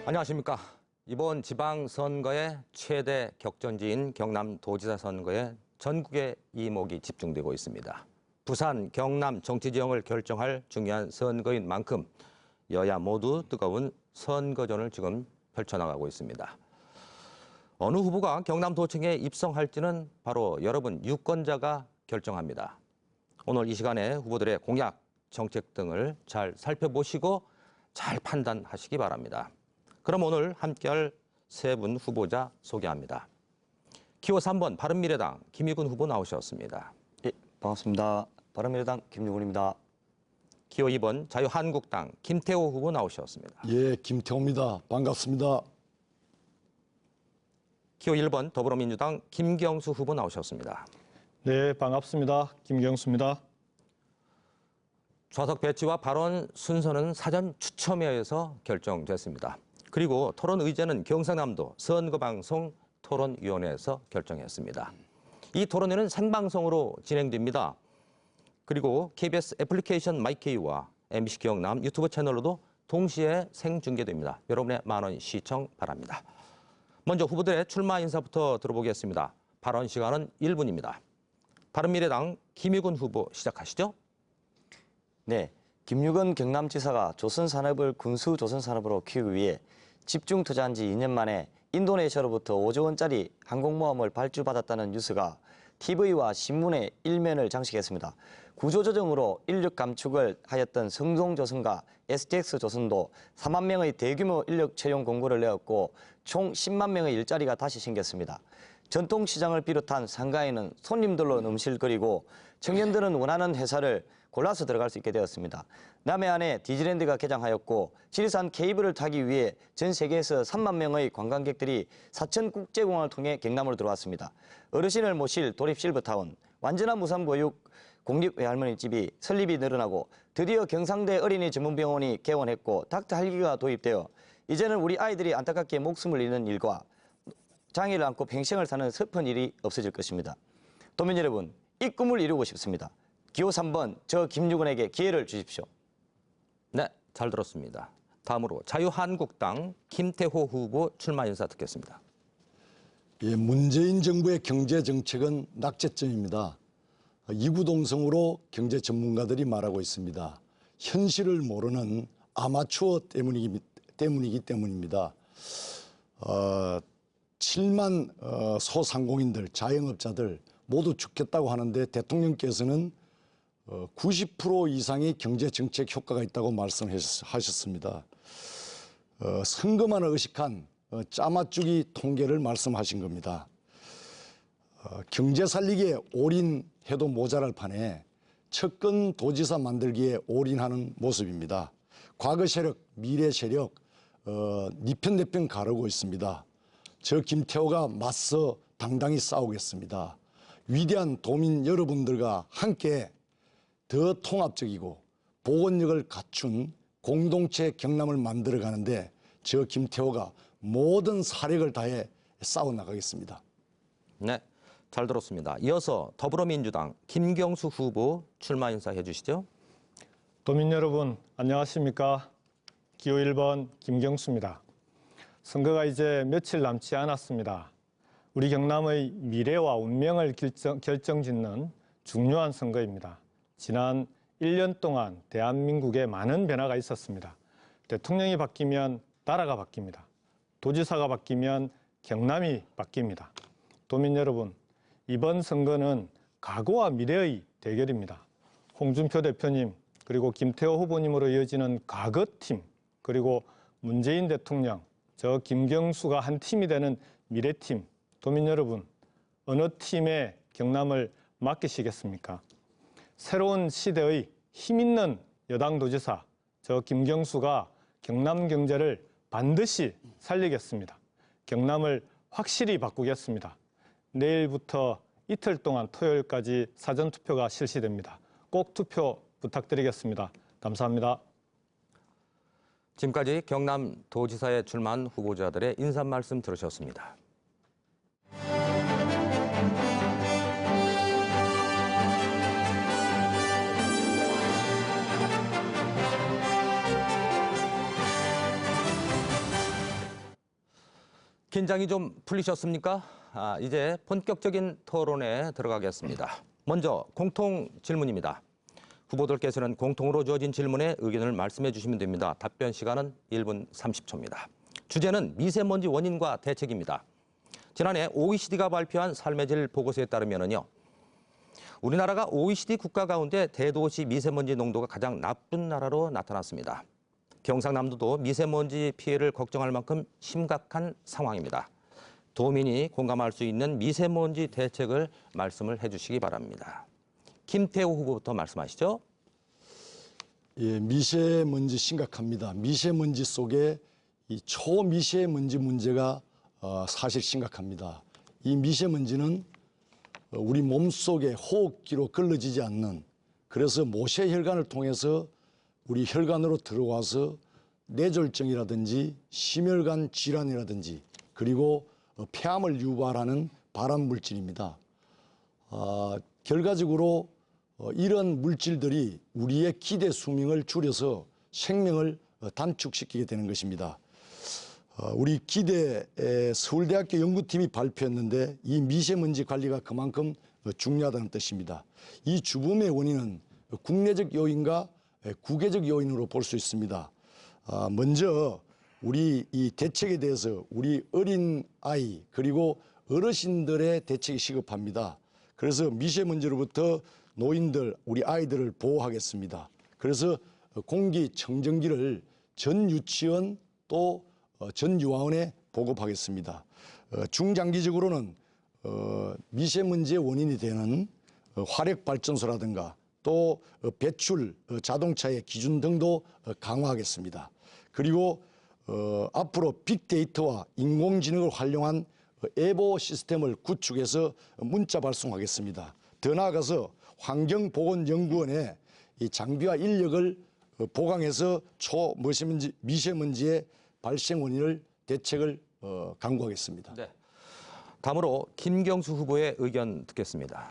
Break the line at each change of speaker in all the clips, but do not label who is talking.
안녕하십니까. 이번 지방선거의 최대 격전지인 경남도지사 선거에 전국의 이목이 집중되고 있습니다. 부산, 경남 정치지형을 결정할 중요한 선거인 만큼 여야 모두 뜨거운 선거전을 지금 펼쳐나가고 있습니다. 어느 후보가 경남도청에 입성할지는 바로 여러분 유권자가 결정합니다. 오늘 이 시간에 후보들의 공약, 정책 등을 잘 살펴보시고 잘 판단하시기 바랍니다. 그럼 오늘 함께할 세 분 후보자 소개합니다. 기호 3번 바른미래당 김유근 후보 나오셨습니다.
예, 반갑습니다. 바른미래당 김유근입니다.
기호 2번 자유한국당 김태호 후보 나오셨습니다.
예, 김태호입니다. 반갑습니다.
기호 1번 더불어민주당 김경수 후보 나오셨습니다.
네, 반갑습니다. 김경수입니다.
좌석 배치와 발언 순서는 사전 추첨에 의해서 결정됐습니다. 그리고 토론 의제는 경상남도 선거방송 토론위원회에서 결정했습니다. 이 토론회는 생방송으로 진행됩니다. 그리고 KBS 애플리케이션 마이케이와 MBC 경남 유튜브 채널로도 동시에 생중계됩니다. 여러분의 많은 시청 바랍니다. 먼저 후보들의 출마 인사부터 들어보겠습니다. 발언 시간은 1분입니다. 바른미래당 김유근 후보 시작하시죠.
네, 김유근 경남지사가 조선산업을 군수조선산업으로 키우기 위해 집중 투자한 지 2년 만에 인도네시아로부터 5조 원짜리 항공모함을 발주받았다는 뉴스가 TV와 신문의 일면을 장식했습니다. 구조조정으로 인력 감축을 하였던 성동조선과 STX조선도 4만 명의 대규모 인력 채용 공고를 내었고 총 10만 명의 일자리가 다시 생겼습니다. 전통시장을 비롯한 상가에는 손님들로 넘실거리고 청년들은 원하는 회사를 골라서 들어갈 수 있게 되었습니다. 남해안에 디즈니랜드가 개장하였고 지리산 케이블을 타기 위해 전 세계에서 3만 명의 관광객들이 사천국제공항을 통해 경남으로 들어왔습니다. 어르신을 모실 도립실버타운, 완전한 무상보육 공립외할머니집이 설립이 늘어나고 드디어 경상대 어린이 전문병원이 개원했고 닥터 할기가 도입되어 이제는 우리 아이들이 안타깝게 목숨을 잃는 일과 장애를 안고 평생을 사는 슬픈 일이 없어질 것입니다. 도민 여러분, 이 꿈을 이루고 싶습니다. 기호 3번 저 김유근에게 기회를 주십시오.
네, 잘 들었습니다. 다음으로 자유한국당 김태호 후보 출마 인사 듣겠습니다.
예, 문재인 정부의 경제 정책은 낙제점입니다. 이구동성으로 경제 전문가들이 말하고 있습니다. 현실을 모르는 아마추어 때문이기 때문입니다. 7만 소상공인들, 자영업자들 모두 죽겠다고 하는데 대통령께서는 90% 이상의 경제정책 효과가 있다고 말씀하셨습니다. 선거만을 의식한 짜맞추기 통계를 말씀하신 겁니다. 경제 살리기에 올인해도 모자랄 판에 측근 도지사 만들기에 올인하는 모습입니다. 과거 세력, 미래 세력 니 편 내 편 가르고 있습니다. 저 김태호가 맞서 당당히 싸우겠습니다. 위대한 도민 여러분들과 함께 더 통합적이고 복원력을 갖춘 공동체 경남을 만들어가는데 저 김태호가 모든 사력을 다해 싸워나가겠습니다.
네, 잘 들었습니다. 이어서 더불어민주당 김경수 후보 출마 인사해 주시죠.
도민 여러분, 안녕하십니까? 기호 1번 김경수입니다. 선거가 이제 며칠 남지 않았습니다. 우리 경남의 미래와 운명을 결정짓는 중요한 선거입니다. 지난 1년 동안 대한민국에 많은 변화가 있었습니다. 대통령이 바뀌면 나라가 바뀝니다. 도지사가 바뀌면 경남이 바뀝니다. 도민 여러분, 이번 선거는 과거와 미래의 대결입니다. 홍준표 대표님 그리고 김태호 후보님으로 이어지는 과거팀 그리고 문재인 대통령, 저 김경수가 한 팀이 되는 미래팀, 도민 여러분, 어느 팀에 경남을 맡기시겠습니까? 새로운 시대의 힘있는 여당도지사, 저 김경수가 경남 경제를 반드시 살리겠습니다. 경남을 확실히 바꾸겠습니다. 내일부터 이틀 동안 토요일까지 사전투표가 실시됩니다. 꼭 투표 부탁드리겠습니다. 감사합니다.
지금까지 경남도지사에 출마한 후보자들의 인사 말씀 들으셨습니다. 긴장이 좀 풀리셨습니까? 이제 본격적인 토론에 들어가겠습니다. 먼저 공통 질문입니다. 후보들께서는 공통으로 주어진 질문에 의견을 말씀해 주시면 됩니다. 답변 시간은 1분 30초입니다. 주제는 미세먼지 원인과 대책입니다. 지난해 OECD가 발표한 삶의 질 보고서에 따르면요. 우리나라가 OECD 국가 가운데 대도시 미세먼지 농도가 가장 나쁜 나라로 나타났습니다. 경상남도도 미세먼지 피해를 걱정할 만큼 심각한 상황입니다. 도민이 공감할 수 있는 미세먼지 대책을 말씀을 해주시기 바랍니다. 김태호 후보부터 말씀하시죠.
예, 미세먼지 심각합니다. 미세먼지 속에 이 초미세먼지 문제가 사실 심각합니다. 이 미세먼지는 우리 몸속에 호흡기로 걸러지지 않는, 그래서 모세혈관을 통해서 우리 혈관으로 들어와서 뇌졸중이라든지 심혈관 질환이라든지 그리고 폐암을 유발하는 발암 물질입니다. 결과적으로 이런 물질들이 우리의 기대 수명을 줄여서 생명을 단축시키게 되는 것입니다. 우리 기대 서울대학교 연구팀이 발표했는데 이 미세먼지 관리가 그만큼 중요하다는 뜻입니다. 이 주범의 원인은 국내적 요인과 국외적 요인으로 볼 수 있습니다. 먼저 우리 이 대책에 대해서 우리 어린 아이 그리고 어르신들의 대책이 시급합니다. 그래서 미세먼지로부터 노인들, 우리 아이들을 보호하겠습니다. 그래서 공기청정기를 전 유치원 또 전 유아원에 보급하겠습니다. 중장기적으로는 미세먼지의 원인이 되는 화력발전소라든가 또 배출 자동차의 기준 등도 강화하겠습니다. 그리고 앞으로 빅데이터와 인공지능을 활용한 예보 시스템을 구축해서 문자 발송하겠습니다. 더 나아가서 환경보건연구원에 이 장비와 인력을 보강해서 미세먼지의 발생 원인을 대책을 강구하겠습니다.
네. 다음으로 김경수 후보의 의견 듣겠습니다.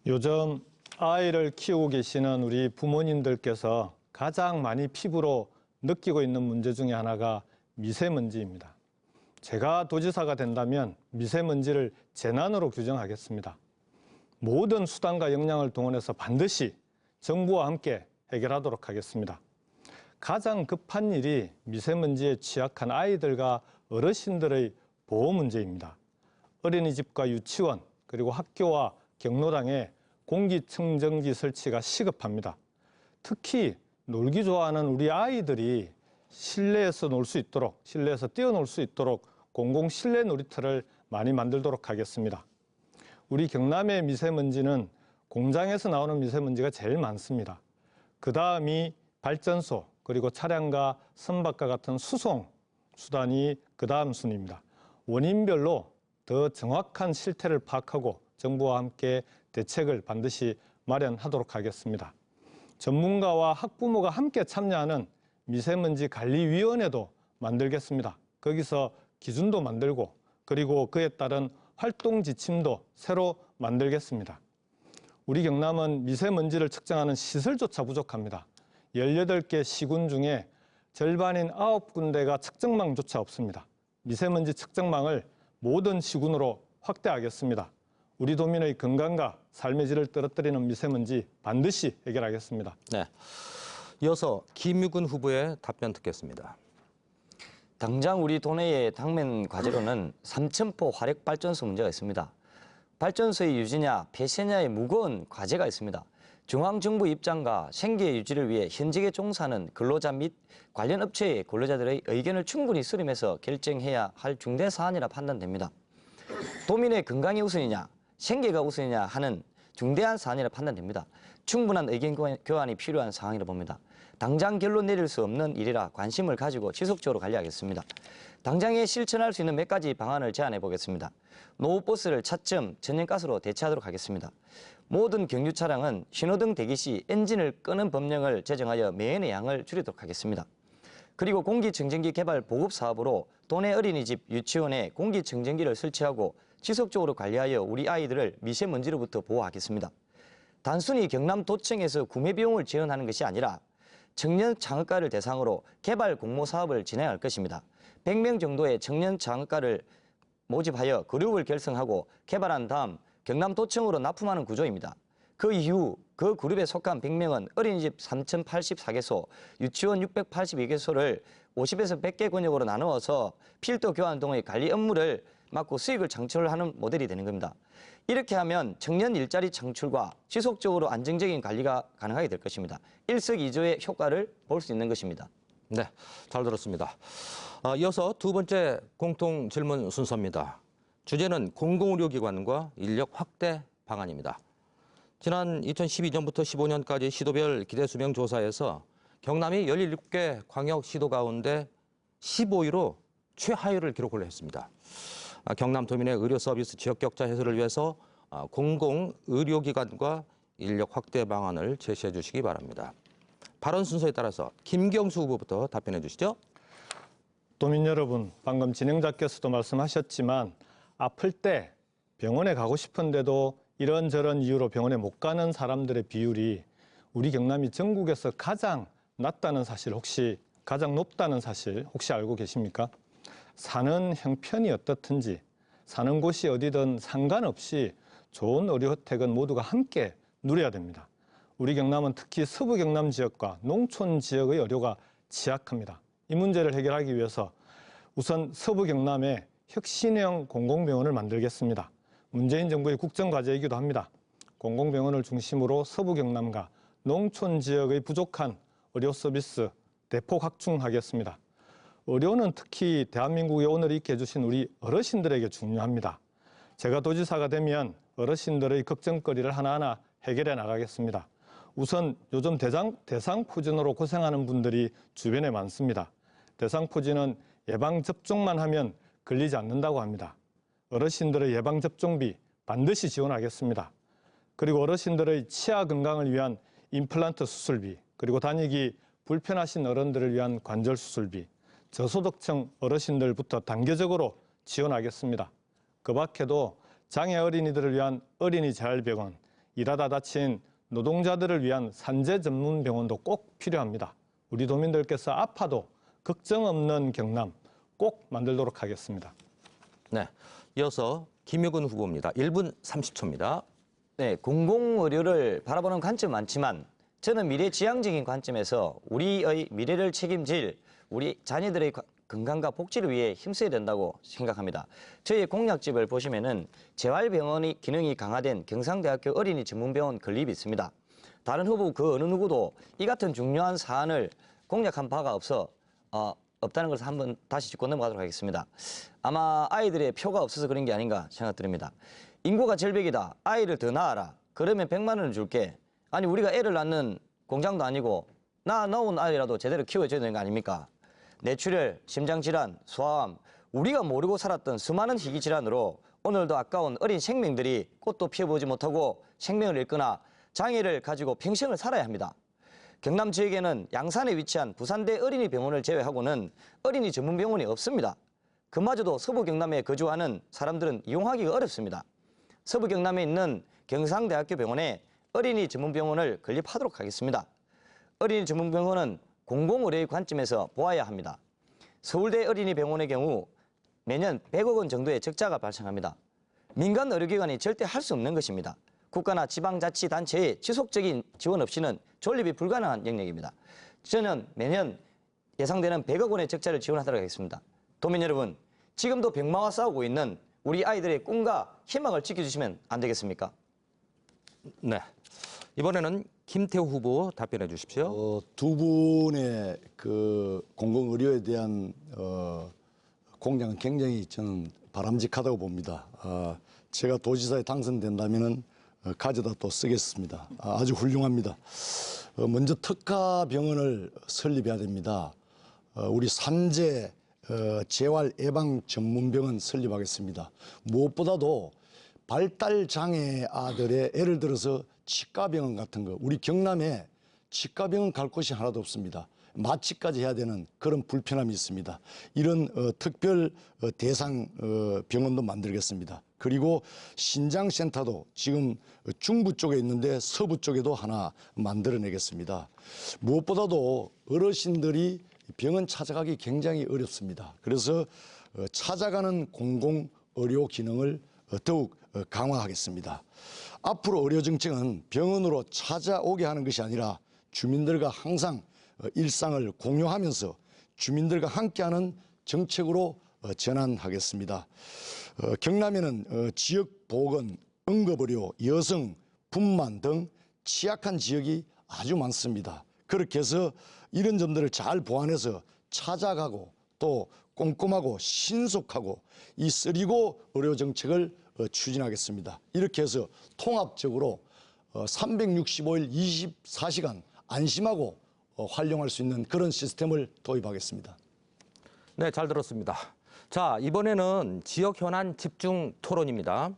요즘 아이를 키우고 계시는 우리 부모님들께서 가장 많이 피부로 느끼고 있는 문제 중에 하나가 미세먼지입니다. 제가 도지사가 된다면 미세먼지를 재난으로 규정하겠습니다. 모든 수단과 역량을 동원해서 반드시 정부와 함께 해결하도록 하겠습니다. 가장 급한 일이 미세먼지에 취약한 아이들과 어르신들의 보호 문제입니다. 어린이집과 유치원 그리고 학교와 경로당에 공기청정기 설치가 시급합니다. 특히 놀기 좋아하는 우리 아이들이 실내에서 놀 수 있도록, 실내에서 뛰어놀 수 있도록 공공 실내 놀이터를 많이 만들도록 하겠습니다. 우리 경남의 미세먼지는 공장에서 나오는 미세먼지가 제일 많습니다. 그 다음이 발전소, 그리고 차량과 선박과 같은 수송 수단이 그 다음 순위입니다. 원인별로 더 정확한 실태를 파악하고 정부와 함께 대책을 반드시 마련하도록 하겠습니다. 전문가와 학부모가 함께 참여하는 미세먼지 관리위원회도 만들겠습니다. 거기서 기준도 만들고 그리고 그에 따른 활동 지침도 새로 만들겠습니다. 우리 경남은 미세먼지를 측정하는 시설조차 부족합니다. 18개 시군 중에 절반인 9군데가 측정망조차 없습니다. 미세먼지 측정망을 모든 시군으로 확대하겠습니다. 우리 도민의 건강과 삶의 질을 떨어뜨리는 미세먼지 반드시 해결하겠습니다.
네. 이어서 김유근 후보의 답변 듣겠습니다.
당장 우리 도내의 당면 과제로는 삼천포 화력발전소 문제가 있습니다. 발전소의 유지냐 폐쇄냐의 무거운 과제가 있습니다. 중앙정부 입장과 생계 유지를 위해 현직에 종사하는 근로자 및 관련 업체의 근로자들의 의견을 충분히 수렴해서 결정해야 할 중대 사안이라 판단됩니다. 도민의 건강이 우선이냐 생계가 우선이냐 하는 중대한 사안이라 판단됩니다. 충분한 의견 교환이 필요한 상황이라 봅니다. 당장 결론 내릴 수 없는 일이라 관심을 가지고 지속적으로 관리하겠습니다. 당장에 실천할 수 있는 몇 가지 방안을 제안해 보겠습니다. 노후버스를 차츰 천연가스로 대체하도록 하겠습니다. 모든 경유 차량은 신호등 대기 시 엔진을 끄는 법령을 제정하여 매연의 양을 줄이도록 하겠습니다. 그리고 공기청정기 개발 보급 사업으로 도내 어린이집, 유치원에 공기청정기를 설치하고 지속적으로 관리하여 우리 아이들을 미세먼지로부터 보호하겠습니다. 단순히 경남도청에서 구매 비용을 지원하는 것이 아니라 청년 창업가를 대상으로 개발 공모 사업을 진행할 것입니다. 100명 정도의 청년 창업가를 모집하여 그룹을 결성하고 개발한 다음 경남도청으로 납품하는 구조입니다. 그 이후 그 그룹에 속한 100명은 어린이집 3,084개소, 유치원 682개소를 50에서 100개 권역으로 나누어서 필도 교환 등의 관리 업무를 맡고 수익을 창출하는 모델이 되는 겁니다. 이렇게 하면 청년 일자리 창출과 지속적으로 안정적인 관리가 가능하게 될 것입니다. 일석이조의 효과를 볼 수 있는 것입니다.
네, 잘 들었습니다. 이어서 두 번째 공통 질문 순서입니다. 주제는 공공의료기관과 인력 확대 방안입니다. 지난 2012년부터 15년까지 시도별 기대수명 조사에서 경남이 17개 광역시도 가운데 15위로 최하위를 기록을 했습니다. 경남도민의 의료 서비스 지역격차 해소를 위해서 공공의료기관과 인력 확대 방안을 제시해 주시기 바랍니다. 발언 순서에 따라서 김경수 후보부터 답변해 주시죠.
도민 여러분, 방금 진행자께서도 말씀하셨지만 아플 때 병원에 가고 싶은데도 이런저런 이유로 병원에 못 가는 사람들의 비율이 우리 경남이 전국에서 가장 낮다는 사실 혹시 가장 높다는 사실 혹시 알고 계십니까? 사는 형편이 어떻든지 사는 곳이 어디든 상관없이 좋은 의료 혜택은 모두가 함께 누려야 됩니다. 우리 경남은 특히 서부 경남 지역과 농촌 지역의 의료가 취약합니다. 이 문제를 해결하기 위해서 우선 서부 경남에 혁신형 공공병원을 만들겠습니다. 문재인 정부의 국정과제이기도 합니다. 공공병원을 중심으로 서부 경남과 농촌 지역의 부족한 의료 서비스 대폭 확충하겠습니다. 의료는 특히 대한민국에 오늘 있게 해주신 우리 어르신들에게 중요합니다. 제가 도지사가 되면 어르신들의 걱정거리를 하나하나 해결해 나가겠습니다. 우선 요즘 대상포진으로 고생하는 분들이 주변에 많습니다. 대상포진은 예방접종만 하면 걸리지 않는다고 합니다. 어르신들의 예방접종비 반드시 지원하겠습니다. 그리고 어르신들의 치아 건강을 위한 임플란트 수술비, 그리고 다니기 불편하신 어른들을 위한 관절 수술비, 저소득층 어르신들부터 단계적으로 지원하겠습니다. 그 밖에도 장애 어린이들을 위한 어린이 재활병원, 일하다 다친 노동자들을 위한 산재 전문 병원도 꼭 필요합니다. 우리 도민들께서 아파도 걱정 없는 경남 꼭 만들도록 하겠습니다.
네, 이어서 김효근 후보입니다. 1분 30초입니다.
네, 공공의료를 바라보는 관점 많지만 저는 미래지향적인 관점에서 우리의 미래를 책임질 우리 자녀들의 건강과 복지를 위해 힘써야 된다고 생각합니다. 저희의 공약집을 보시면은 재활병원의 기능이 강화된 경상대학교 어린이 전문병원 건립이 있습니다. 다른 후보 그 어느 누구도 이 같은 중요한 사안을 공약한 바가 없다는 것을 한번 다시 짚고 넘어가도록 하겠습니다. 아마 아이들의 표가 없어서 그런 게 아닌가 생각됩니다. 인구가 절벽이다. 아이를 더 낳아라. 그러면 100만 원을 줄게. 아니 우리가 애를 낳는 공장도 아니고 낳은 아이라도 제대로 키워줘야 되는 거 아닙니까? 뇌출혈, 심장질환, 소아암, 우리가 모르고 살았던 수많은 희귀질환으로 오늘도 아까운 어린 생명들이 꽃도 피워보지 못하고 생명을 잃거나 장애를 가지고 평생을 살아야 합니다. 경남 지역에는 양산에 위치한 부산대 어린이병원을 제외하고는 어린이 전문병원이 없습니다. 그마저도 서부 경남에 거주하는 사람들은 이용하기가 어렵습니다. 서부 경남에 있는 경상대학교 병원에 어린이 전문병원을 건립하도록 하겠습니다. 어린이 전문병원은 공공의료의 관점에서 보아야 합니다. 서울대 어린이병원의 경우 매년 100억 원 정도의 적자가 발생합니다. 민간 의료기관이 절대 할 수 없는 것입니다. 국가나 지방자치단체의 지속적인 지원 없이는 존립이 불가능한 영역입니다. 저는 매년 예상되는 100억 원의 적자를 지원하도록 하겠습니다. 도민 여러분, 지금도 병마와 싸우고 있는 우리 아이들의 꿈과 희망을 지켜주시면 안 되겠습니까?
네, 이번에는 김태우 후보 답변해 주십시오.
두 분의 그 공공의료에 대한 공약은 굉장히 저는 바람직하다고 봅니다. 제가 도지사에 당선된다면은 가져다 또 쓰겠습니다. 아주 훌륭합니다. 먼저 특화병원을 설립해야 됩니다. 우리 산재 재활 예방 전문병원 설립하겠습니다. 무엇보다도 발달 장애 아들의 예를 들어서 치과병원 같은 거, 우리 경남에 치과병원 갈 곳이 하나도 없습니다. 마취까지 해야 되는 그런 불편함이 있습니다. 이런 특별 대상 병원도 만들겠습니다. 그리고 신장센터도 지금 중부 쪽에 있는데 서부 쪽에도 하나 만들어내겠습니다. 무엇보다도 어르신들이 병원 찾아가기 굉장히 어렵습니다. 그래서 찾아가는 공공 의료 기능을 더욱 강화하겠습니다. 앞으로 의료 정책은 병원으로 찾아오게 하는 것이 아니라 주민들과 항상 일상을 공유하면서 주민들과 함께하는 정책으로 전환하겠습니다. 경남에는 지역 보건, 응급의료, 여성, 분만 등 취약한 지역이 아주 많습니다. 그렇게 해서 이런 점들을 잘 보완해서 찾아가고 또 꼼꼼하고 신속하고 이 쓰리고 의료 정책을 추진하겠습니다. 이렇게 해서 통합적으로 365일 24시간 안심하고 활용할 수 있는 그런 시스템을 도입하겠습니다.
네, 잘 들었습니다. 자, 이번에는 지역 현안 집중 토론입니다.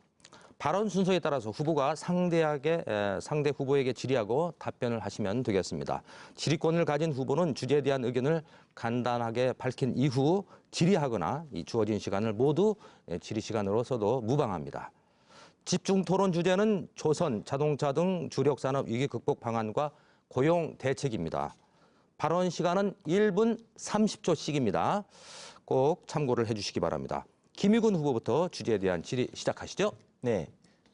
발언 순서에 따라서 후보가 상대 후보에게 질의하고 답변을 하시면 되겠습니다. 질의권을 가진 후보는 주제에 대한 의견을 간단하게 밝힌 이후 질의하거나 이 주어진 시간을 모두 질의 시간으로 써도 무방합니다. 집중 토론 주제는 조선, 자동차 등 주력 산업 위기 극복 방안과 고용 대책입니다. 발언 시간은 1분 30초씩입니다. 꼭 참고를 해주시기 바랍니다. 김유근 후보부터 주제에 대한 질의 시작하시죠.
네,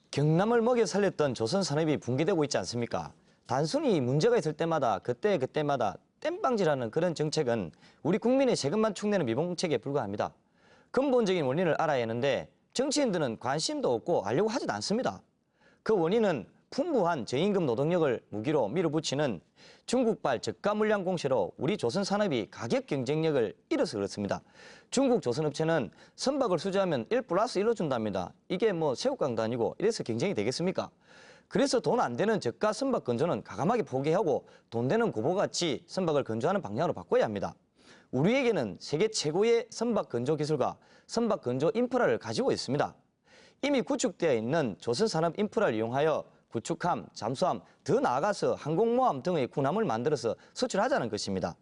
경남을 먹여 살렸던 조선 산업이 붕괴되고 있지 않습니까? 단순히 문제가 있을 때마다 그때마다 땜빵질하는 그런 정책은 우리 국민의 세금만 축내는 미봉책에 불과합니다. 근본적인 원인을 알아야 하는데 정치인들은 관심도 없고 알려고 하지도 않습니다. 그 원인은 풍부한 저임금 노동력을 무기로 밀어붙이는 중국발 저가 물량 공세로 우리 조선 산업이 가격 경쟁력을 잃어서 그렇습니다. 중국 조선업체는 선박을 수주하면 1+1로 준답니다. 이게 뭐 새우깡도 아니고 이래서 경쟁이 되겠습니까? 그래서 돈 안 되는 저가 선박 건조는 과감하게 포기하고 돈 되는 고보같이 선박을 건조하는 방향으로 바꿔야 합니다. 우리에게는 세계 최고의 선박 건조 기술과 선박 건조 인프라를 가지고 있습니다. 이미 구축되어 있는 조선 산업 인프라를 이용하여 구축함, 잠수함, 더 나아가서 항공모함 등의 군함을 만들어서 수출하자는 것입니다.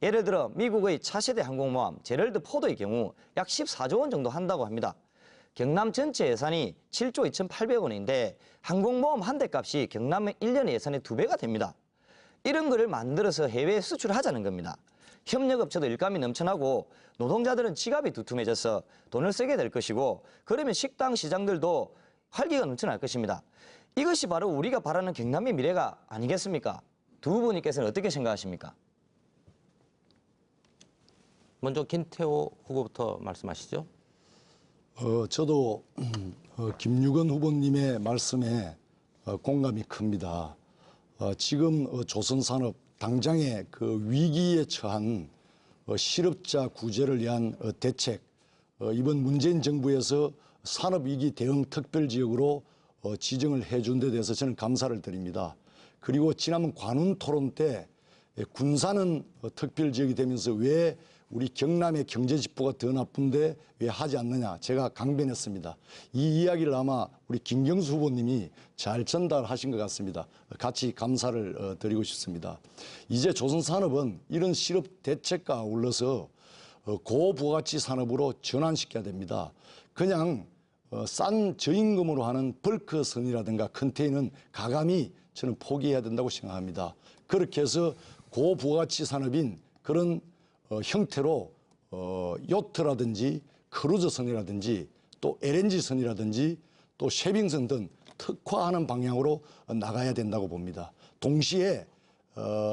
예를 들어 미국의 차세대 항공모함 제럴드 포드의 경우 약 14조 원 정도 한다고 합니다. 경남 전체 예산이 7조 2,800원인데 항공모함 한 대 값이 경남의 1년의 예산의 2배가 됩니다. 이런 거를 만들어서 해외에 수출하자는 겁니다. 협력업체도 일감이 넘쳐나고 노동자들은 지갑이 두툼해져서 돈을 쓰게 될 것이고 그러면 식당 시장들도 활기가 넘쳐날 것입니다. 이것이 바로 우리가 바라는 경남의 미래가 아니겠습니까? 두 분께서는 어떻게 생각하십니까?
먼저 김태호 후보부터 말씀하시죠.
저도 김유근 후보님의 말씀에 공감이 큽니다. 지금 조선산업 당장의 그 위기에 처한 실업자 구제를 위한 대책, 이번 문재인 정부에서 산업위기 대응 특별지역으로 지정을 해준 데 대해서 저는 감사를 드립니다. 그리고 지난번 관훈 토론 때 군산은 특별지역이 되면서 왜 우리 경남의 경제지표가 더 나쁜데 왜 하지 않느냐 제가 강변했습니다. 이 이야기를 아마 우리 김경수 후보님이 잘 전달하신 것 같습니다. 같이 감사를 드리고 싶습니다. 이제 조선산업은 이런 실업 대책과 아울러서 고부가치 산업으로 전환시켜야 됩니다. 그냥 싼 저임금으로 하는 벌크선이라든가 컨테이너는 가감히 저는 포기해야 된다고 생각합니다. 그렇게 해서 고부가치 산업인 그런 형태로 요트라든지 크루즈선이라든지 또 LNG선이라든지 또 쉐빙선 등 특화하는 방향으로 나가야 된다고 봅니다. 동시에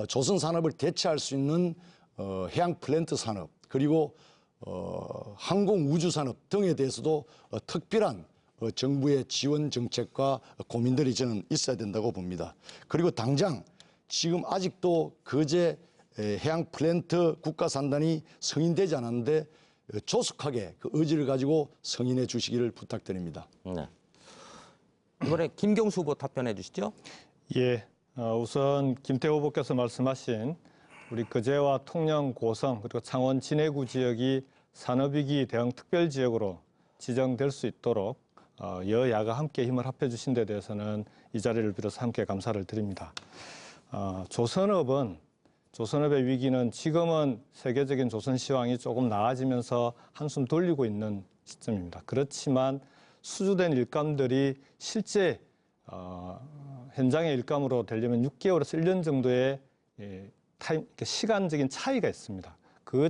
조선산업을 대체할 수 있는 해양 플랜트 산업 그리고 항공우주산업 등에 대해서도 특별한 정부의 지원 정책과 고민들이 저는 있어야 된다고 봅니다. 그리고 당장 지금 아직도 거제 해양 플랜트 국가산단이 승인되지 않았는데 조속하게 그 의지를 가지고 승인해 주시기를 부탁드립니다.
네. 이번에 김경수 후보 답변해 주시죠.
예, 우선 김태호 후보께서 말씀하신 우리 거제와 통영, 고성 그리고 창원 진해구 지역이 산업위기 대응 특별지역으로 지정될 수 있도록 여야가 함께 힘을 합해 주신 데 대해서는 이 자리를 빌어서 함께 감사를 드립니다. 조선업의 위기는 지금은 세계적인 조선 시황이 조금 나아지면서 한숨 돌리고 있는 시점입니다. 그렇지만 수주된 일감들이 실제 현장의 일감으로 되려면 6개월에서 1년 정도의 시간적인 차이가 있습니다. 그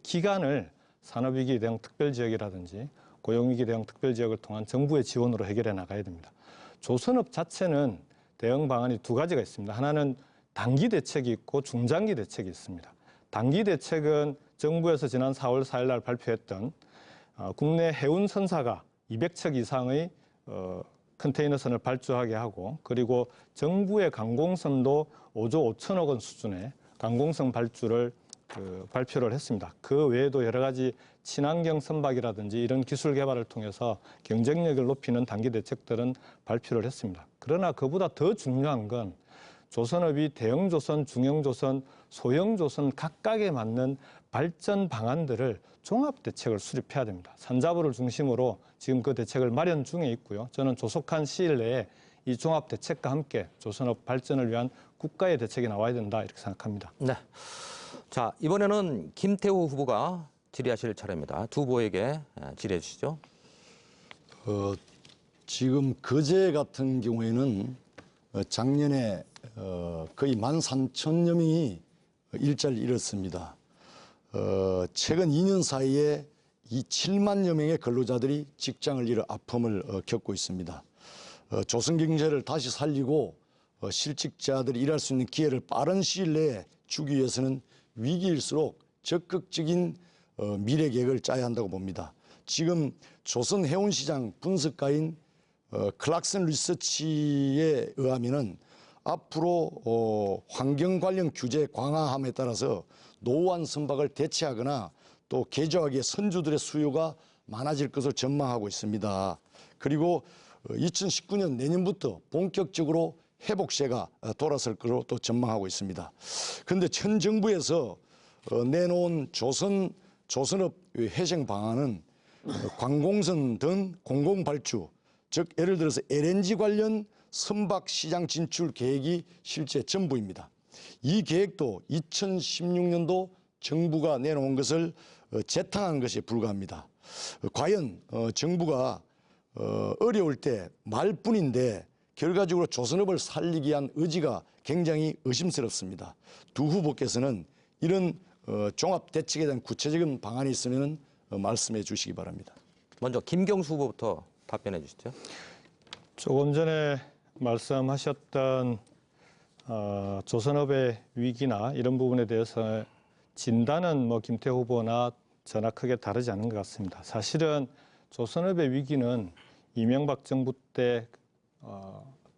기간을 산업위기 대응 특별지역이라든지 고용위기 대응 특별지역을 통한 정부의 지원으로 해결해 나가야 됩니다. 조선업 자체는 대응 방안이 두 가지가 있습니다. 하나는 단기 대책이 있고 중장기 대책이 있습니다. 단기 대책은 정부에서 지난 4월 4일 날 발표했던 국내 해운 선사가 200척 이상의 컨테이너선을 발주하게 하고 그리고 정부의 강공선도 5조 5천억 원 수준의 강공선 발주를 발표를 했습니다. 그 외에도 여러 가지 친환경 선박이라든지 이런 기술 개발을 통해서 경쟁력을 높이는 단기 대책들은 발표를 했습니다. 그러나 그보다 더 중요한 건 조선업이 대형조선, 중형조선, 소형조선 각각에 맞는 발전 방안들을 종합대책을 수립해야 됩니다. 산자부를 중심으로 지금 그 대책을 마련 중에 있고요. 저는 조속한 시일 내에 이 종합대책과 함께 조선업 발전을 위한 국가의 대책이 나와야 된다 이렇게 생각합니다.
네. 자, 이번에는 김태우 후보가 질의하실 차례입니다. 두 후보에게 질의해 주시죠.
지금 거제 같은 경우에는 작년에 거의 13,000여 명이 일자리를 잃었습니다. 최근 2년 사이에 이 7만여 명의 근로자들이 직장을 잃어 아픔을 겪고 있습니다. 조선 경제를 다시 살리고 실직자들이 일할 수 있는 기회를 빠른 시일 내에 주기 위해서는 위기일수록 적극적인 미래 계획을 짜야 한다고 봅니다. 지금 조선 해운시장 분석가인 클락슨 리서치에 의하면은 앞으로 환경 관련 규제 강화함에 따라서 노후한 선박을 대체하거나 또 개조하기에 선주들의 수요가 많아질 것을 전망하고 있습니다. 그리고 2019년 내년부터 본격적으로 회복세가 돌아설 것으로 또 전망하고 있습니다. 그런데 현 정부에서 내놓은 조선업 회생 방안은 관공선 등 공공발주, 즉 예를 들어서 LNG 관련 선박 시장 진출 계획이 실제 전부입니다. 이 계획도 2016년도 정부가 내놓은 것을 재탕한 것에 불과합니다. 과연 정부가 어려울 때 말뿐인데 결과적으로 조선업을 살리기 위한 의지가 굉장히 의심스럽습니다. 두 후보께서는 이런 종합 대책에 대한 구체적인 방안이 있으면 말씀해 주시기 바랍니다.
먼저 김경수 후보부터 답변해 주시죠.
조금 전에 말씀하셨던 조선업의 위기나 이런 부분에 대해서 진단은 김태호 후보나 저나 크게 다르지 않은 것 같습니다. 사실은 조선업의 위기는 이명박 정부 때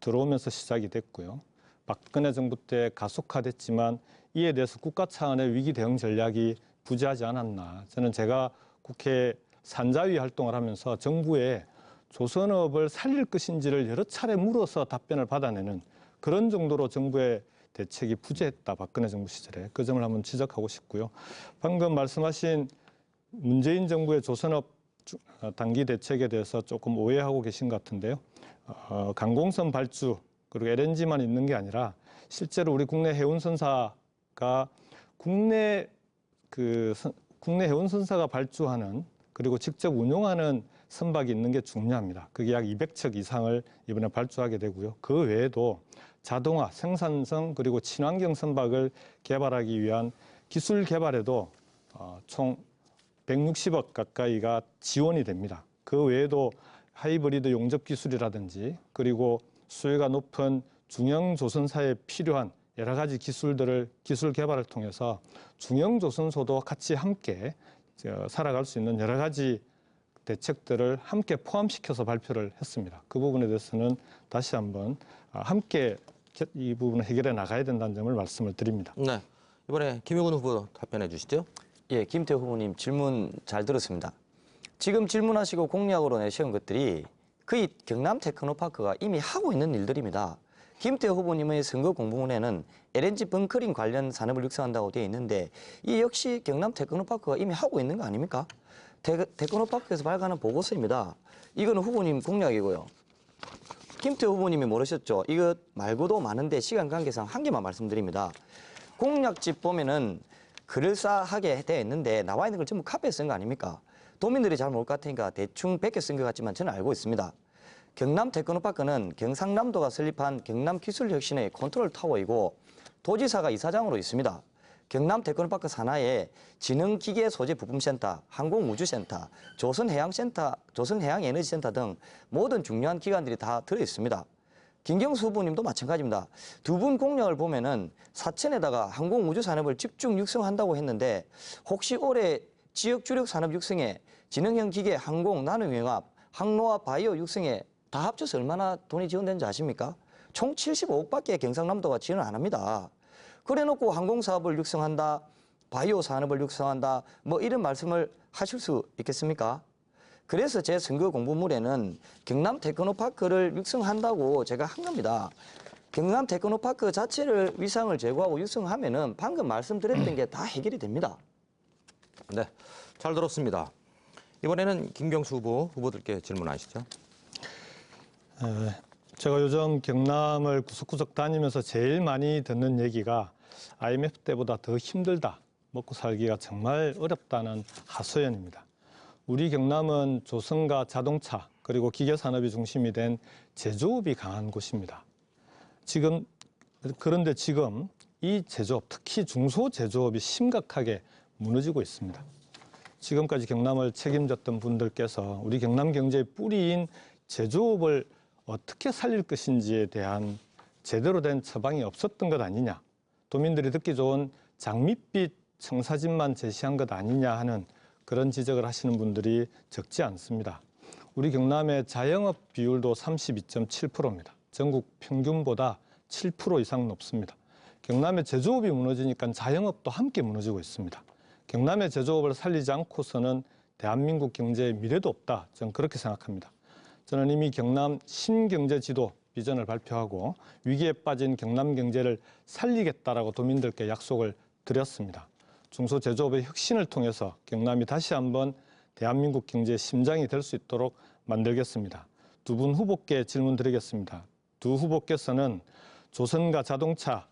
들어오면서 시작이 됐고요. 박근혜 정부 때 가속화됐지만 이에 대해서 국가 차원의 위기 대응 전략이 부재하지 않았나. 저는 제가 국회 산자위 활동을 하면서 정부에 조선업을 살릴 것인지를 여러 차례 물어서 답변을 받아내는 그런 정도로 정부의 대책이 부재했다. 박근혜 정부 시절에. 그 점을 한번 지적하고 싶고요. 방금 말씀하신 문재인 정부의 조선업 단기 대책에 대해서 조금 오해하고 계신 것 같은데요. 강공선 발주 그리고 LNG만 있는 게 아니라 실제로 우리 국내 해운선사가 국내 해운선사가 발주하는 그리고 직접 운용하는 선박이 있는 게 중요합니다. 그게 약 200척 이상을 이번에 발주하게 되고요. 그 외에도 자동화, 생산성 그리고 친환경 선박을 개발하기 위한 기술 개발에도 총 160억 가까이가 지원이 됩니다. 그 외에도 하이브리드 용접 기술이라든지 그리고 수요가 높은 중형 조선사에 필요한 여러 가지 기술 개발을 통해서 중형 조선소도 같이 함께 살아갈 수 있는 여러 가지 대책들을 함께 포함시켜서 발표를 했습니다. 그 부분에 대해서는 다시 한번 함께 이 부분을 해결해 나가야 된다는 점을 말씀을 드립니다.
네, 이번에 김용훈 후보 답변해 주시죠.
예, 김태호 후보님 질문 잘 들었습니다. 지금 질문하시고 공약으로 내세운 것들이 거의 경남 테크노파크가 이미 하고 있는 일들입니다. 김태호 후보님의 선거 공보문에는 LNG 벙커링 관련 산업을 육성한다고 되어 있는데 이 역시 경남 테크노파크가 이미 하고 있는 거 아닙니까? 테크노파크에서 발간한 보고서입니다. 이거는 후보님 공약이고요. 김태호 후보님이 모르셨죠? 이것 말고도 많은데 시간 관계상 한 개만 말씀드립니다. 공약집 보면은 그럴싸하게 되어 있는데 나와 있는 걸 전부 카피해 쓴 거 아닙니까? 도민들이 잘 모를 것 같으니까 대충 베껴 쓴 것 같지만 저는 알고 있습니다. 경남 테크노파크는 경상남도가 설립한 경남기술혁신의 컨트롤 타워이고 도지사가 이사장으로 있습니다. 경남 테크노파크 산하에 지능기계소재부품센터, 항공우주센터, 조선해양센터, 조선해양에너지센터 등 모든 중요한 기관들이 다 들어있습니다. 김경수 후보님도 마찬가지입니다. 두 분 공약을 보면은 사천에다가 항공우주산업을 집중 육성한다고 했는데 혹시 올해 지역 주력 산업 육성에 지능형 기계, 항공, 나노융합, 항로와 바이오 육성에 다 합쳐서 얼마나 돈이 지원되는지 아십니까? 총 75억밖에 경상남도가 지원 안 합니다. 그래놓고 항공사업을 육성한다, 바이오 산업을 육성한다, 뭐 이런 말씀을 하실 수 있겠습니까? 그래서 제 선거 공보물에는 경남 테크노파크를 육성한다고 제가 한 겁니다. 경남 테크노파크 자체를 위상을 제고하고 육성하면은 방금 말씀드렸던 게 다 해결이 됩니다.
네, 잘 들었습니다. 이번에는 김경수 후보들께 질문하시죠.
제가 요즘 경남을 구석구석 다니면서 제일 많이 듣는 얘기가 IMF 때보다 더 힘들다, 먹고 살기가 정말 어렵다는 하소연입니다. 우리 경남은 조선과 자동차 그리고 기계산업이 중심이 된 제조업이 강한 곳입니다. 그런데 지금 이 제조업, 특히 중소제조업이 심각하게 무너지고 있습니다. 지금까지 경남을 책임졌던 분들께서 우리 경남 경제의 뿌리인 제조업을 어떻게 살릴 것인지에 대한 제대로 된 처방이 없었던 것 아니냐, 도민들이 듣기 좋은 장밋빛 청사진만 제시한 것 아니냐 하는 그런 지적을 하시는 분들이 적지 않습니다. 우리 경남의 자영업 비율도 32.7%입니다. 전국 평균보다 7% 이상 높습니다. 경남의 제조업이 무너지니까 자영업도 함께 무너지고 있습니다. 경남의 제조업을 살리지 않고서는 대한민국 경제의 미래도 없다, 저는 그렇게 생각합니다. 저는 이미 경남 신경제지도 비전을 발표하고 위기에 빠진 경남 경제를 살리겠다라고 도민들께 약속을 드렸습니다. 중소제조업의 혁신을 통해서 경남이 다시 한번 대한민국 경제의 심장이 될 수 있도록 만들겠습니다. 두 분 후보께 질문 드리겠습니다. 두 후보께서는 조선과 자동차,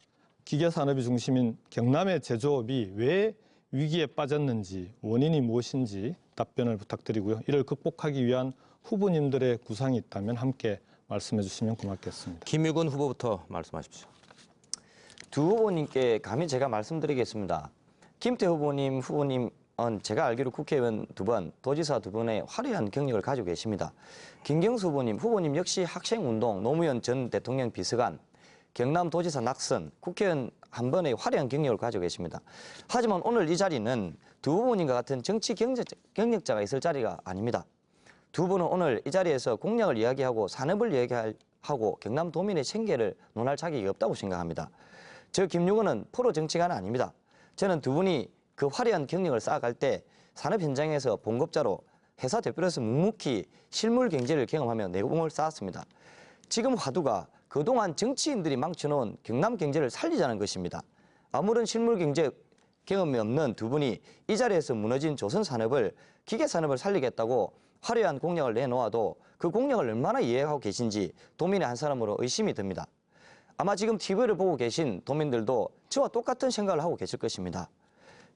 기계산업이 중심인 경남의 제조업이 왜 위기에 빠졌는지, 원인이 무엇인지 답변을 부탁드리고요. 이를 극복하기 위한 후보님들의 구상이 있다면 함께 말씀해 주시면 고맙겠습니다.
김유근 후보부터 말씀하십시오.
두 후보님께 감히 제가 말씀드리겠습니다. 김태 후보님은 제가 알기로 국회의원 2번, 도지사 2번의 화려한 경력을 가지고 계십니다. 김경수 후보님 역시 학생운동, 노무현 전 대통령 비서관, 경남도지사 낙선, 국회의원 1번의 화려한 경력을 가지고 계십니다. 하지만 오늘 이 자리는 두 후보님과 같은 정치 경력자가 있을 자리가 아닙니다. 두 분은 오늘 이 자리에서 공약을 이야기하고 산업을 이야기하고 경남 도민의 생계를 논할 자격이 없다고 생각합니다. 저 김유근은 프로 정치가는 아닙니다. 저는 두 분이 그 화려한 경력을 쌓아갈 때 산업 현장에서 봉급자로 회사 대표로서 묵묵히 실물 경제를 경험하며 내공을 쌓았습니다. 지금 화두가 그동안 정치인들이 망쳐놓은 경남 경제를 살리자는 것입니다. 아무런 실물 경제 경험이 없는 두 분이 이 자리에서 무너진 조선 산업을, 기계 산업을 살리겠다고 화려한 공약을 내놓아도 그 공약을 얼마나 이해하고 계신지 도민의 한 사람으로 의심이 듭니다. 아마 지금 TV를 보고 계신 도민들도 저와 똑같은 생각을 하고 계실 것입니다.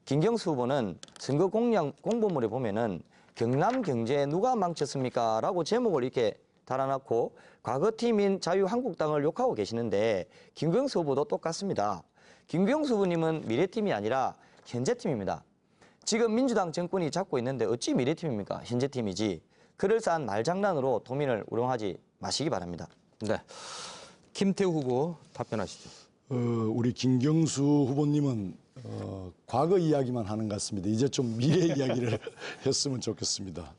김경수 후보는 선거 공약 공보물에 보면은 경남 경제 누가 망쳤습니까? 라고 제목을 이렇게 달아놓고 과거팀인 자유한국당을 욕하고 계시는데 김경수 후보도 똑같습니다. 김경수 후보님은 미래팀이 아니라 현재팀입니다. 지금 민주당 정권이 잡고 있는데 어찌 미래팀입니까? 현재팀이지. 그럴싸한 말장난으로 도민을 우롱하지 마시기 바랍니다.
네, 김태우 후보 답변하시죠.
우리 김경수 후보님은 과거 이야기만 하는 것 같습니다. 이제 좀 미래 이야기를 했으면 좋겠습니다.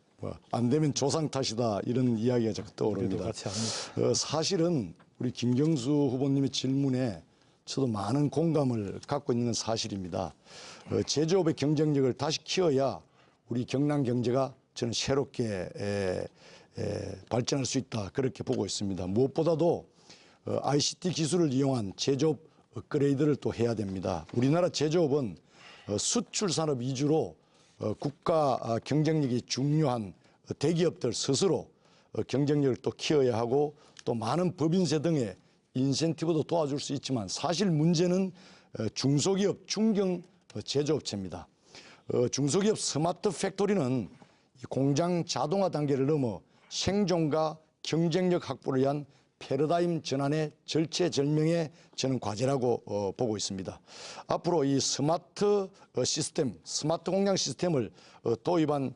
안 되면 조상 탓이다 이런 이야기가 자꾸 떠오릅니다.
같이 합니다.
사실은 우리 김경수 후보님의 질문에 저도 많은 공감을 갖고 있는 건 사실입니다. 제조업의 경쟁력을 다시 키워야 우리 경남 경제가 저는 새롭게 발전할 수 있다 그렇게 보고 있습니다. 무엇보다도 ICT 기술을 이용한 제조업 업그레이드를 또 해야 됩니다. 우리나라 제조업은 수출 산업 위주로 국가 경쟁력이 중요한 대기업들 스스로 경쟁력을 또 키워야 하고 또 많은 법인세 등의 인센티브도 도와줄 수 있지만 사실 문제는 중소기업, 중견 제조업체입니다. 중소기업 스마트 팩토리는 공장 자동화 단계를 넘어 생존과 경쟁력 확보를 위한 패러다임 전환의 절체절명의 저는 과제라고 보고 있습니다. 앞으로 이 스마트 시스템, 스마트 공장 시스템을 도입한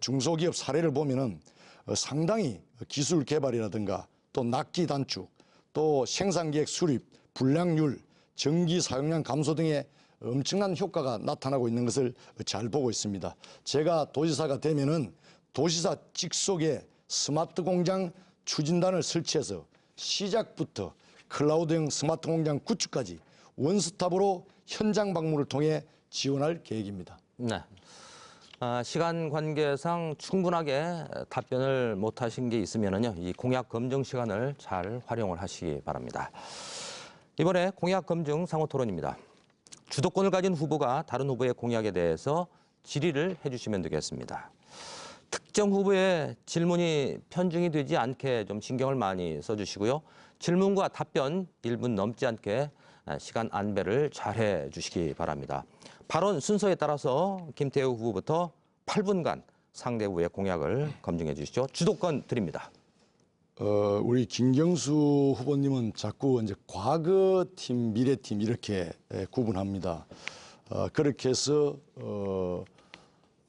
중소기업 사례를 보면은 상당히 기술 개발이라든가 또 납기 단축, 또 생산기획 수립, 불량률, 전기 사용량 감소 등의 엄청난 효과가 나타나고 있는 것을 잘 보고 있습니다. 제가 도지사가 되면은 도지사 직속에 스마트 공장 추진단을 설치해서 시작부터 클라우드형 스마트 공장 구축까지 원스톱으로 현장 방문을 통해 지원할 계획입니다.
네. 시간 관계상 충분하게 답변을 못 하신 게 있으면은요, 이 공약 검증 시간을 잘 활용을 하시기 바랍니다. 이번에 공약 검증 상호 토론입니다. 주도권을 가진 후보가 다른 후보의 공약에 대해서 질의를 해주시면 되겠습니다. 특정 후보의 질문이 편중이 되지 않게 좀 신경을 많이 써주시고요. 질문과 답변 1분 넘지 않게 시간 안배를 잘 해주시기 바랍니다. 발언 순서에 따라서 김태우 후보부터 8분간 상대 후보의 공약을 검증해 주시죠. 주도권 드립니다.
우리 김경수 후보님은 자꾸 이제 과거팀, 미래팀 이렇게 구분합니다. 그렇게 해서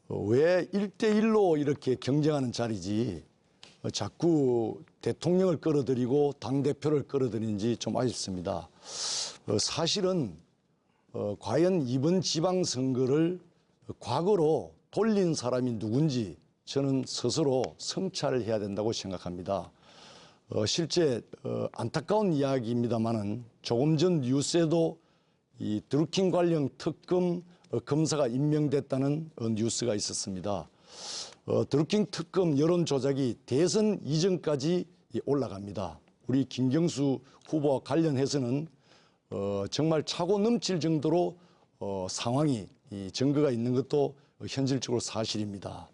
왜 1대1로 이렇게 경쟁하는 자리지 자꾸 대통령을 끌어들이고 당대표를 끌어들이는지 좀 아쉽습니다. 사실은 과연 이번 지방선거를 과거로 돌린 사람이 누군지 저는 스스로 성찰을 해야 된다고 생각합니다. 실제 안타까운 이야기입니다만은 조금 전 뉴스에도 이 드루킹 관련 특검 검사가 임명됐다는 뉴스가 있었습니다. 드루킹 특검 여론 조작이 대선 이전까지 올라갑니다. 우리 김경수 후보와 관련해서는 정말 차고 넘칠 정도로 상황이 증거가 있는 것도 현실적으로 사실입니다.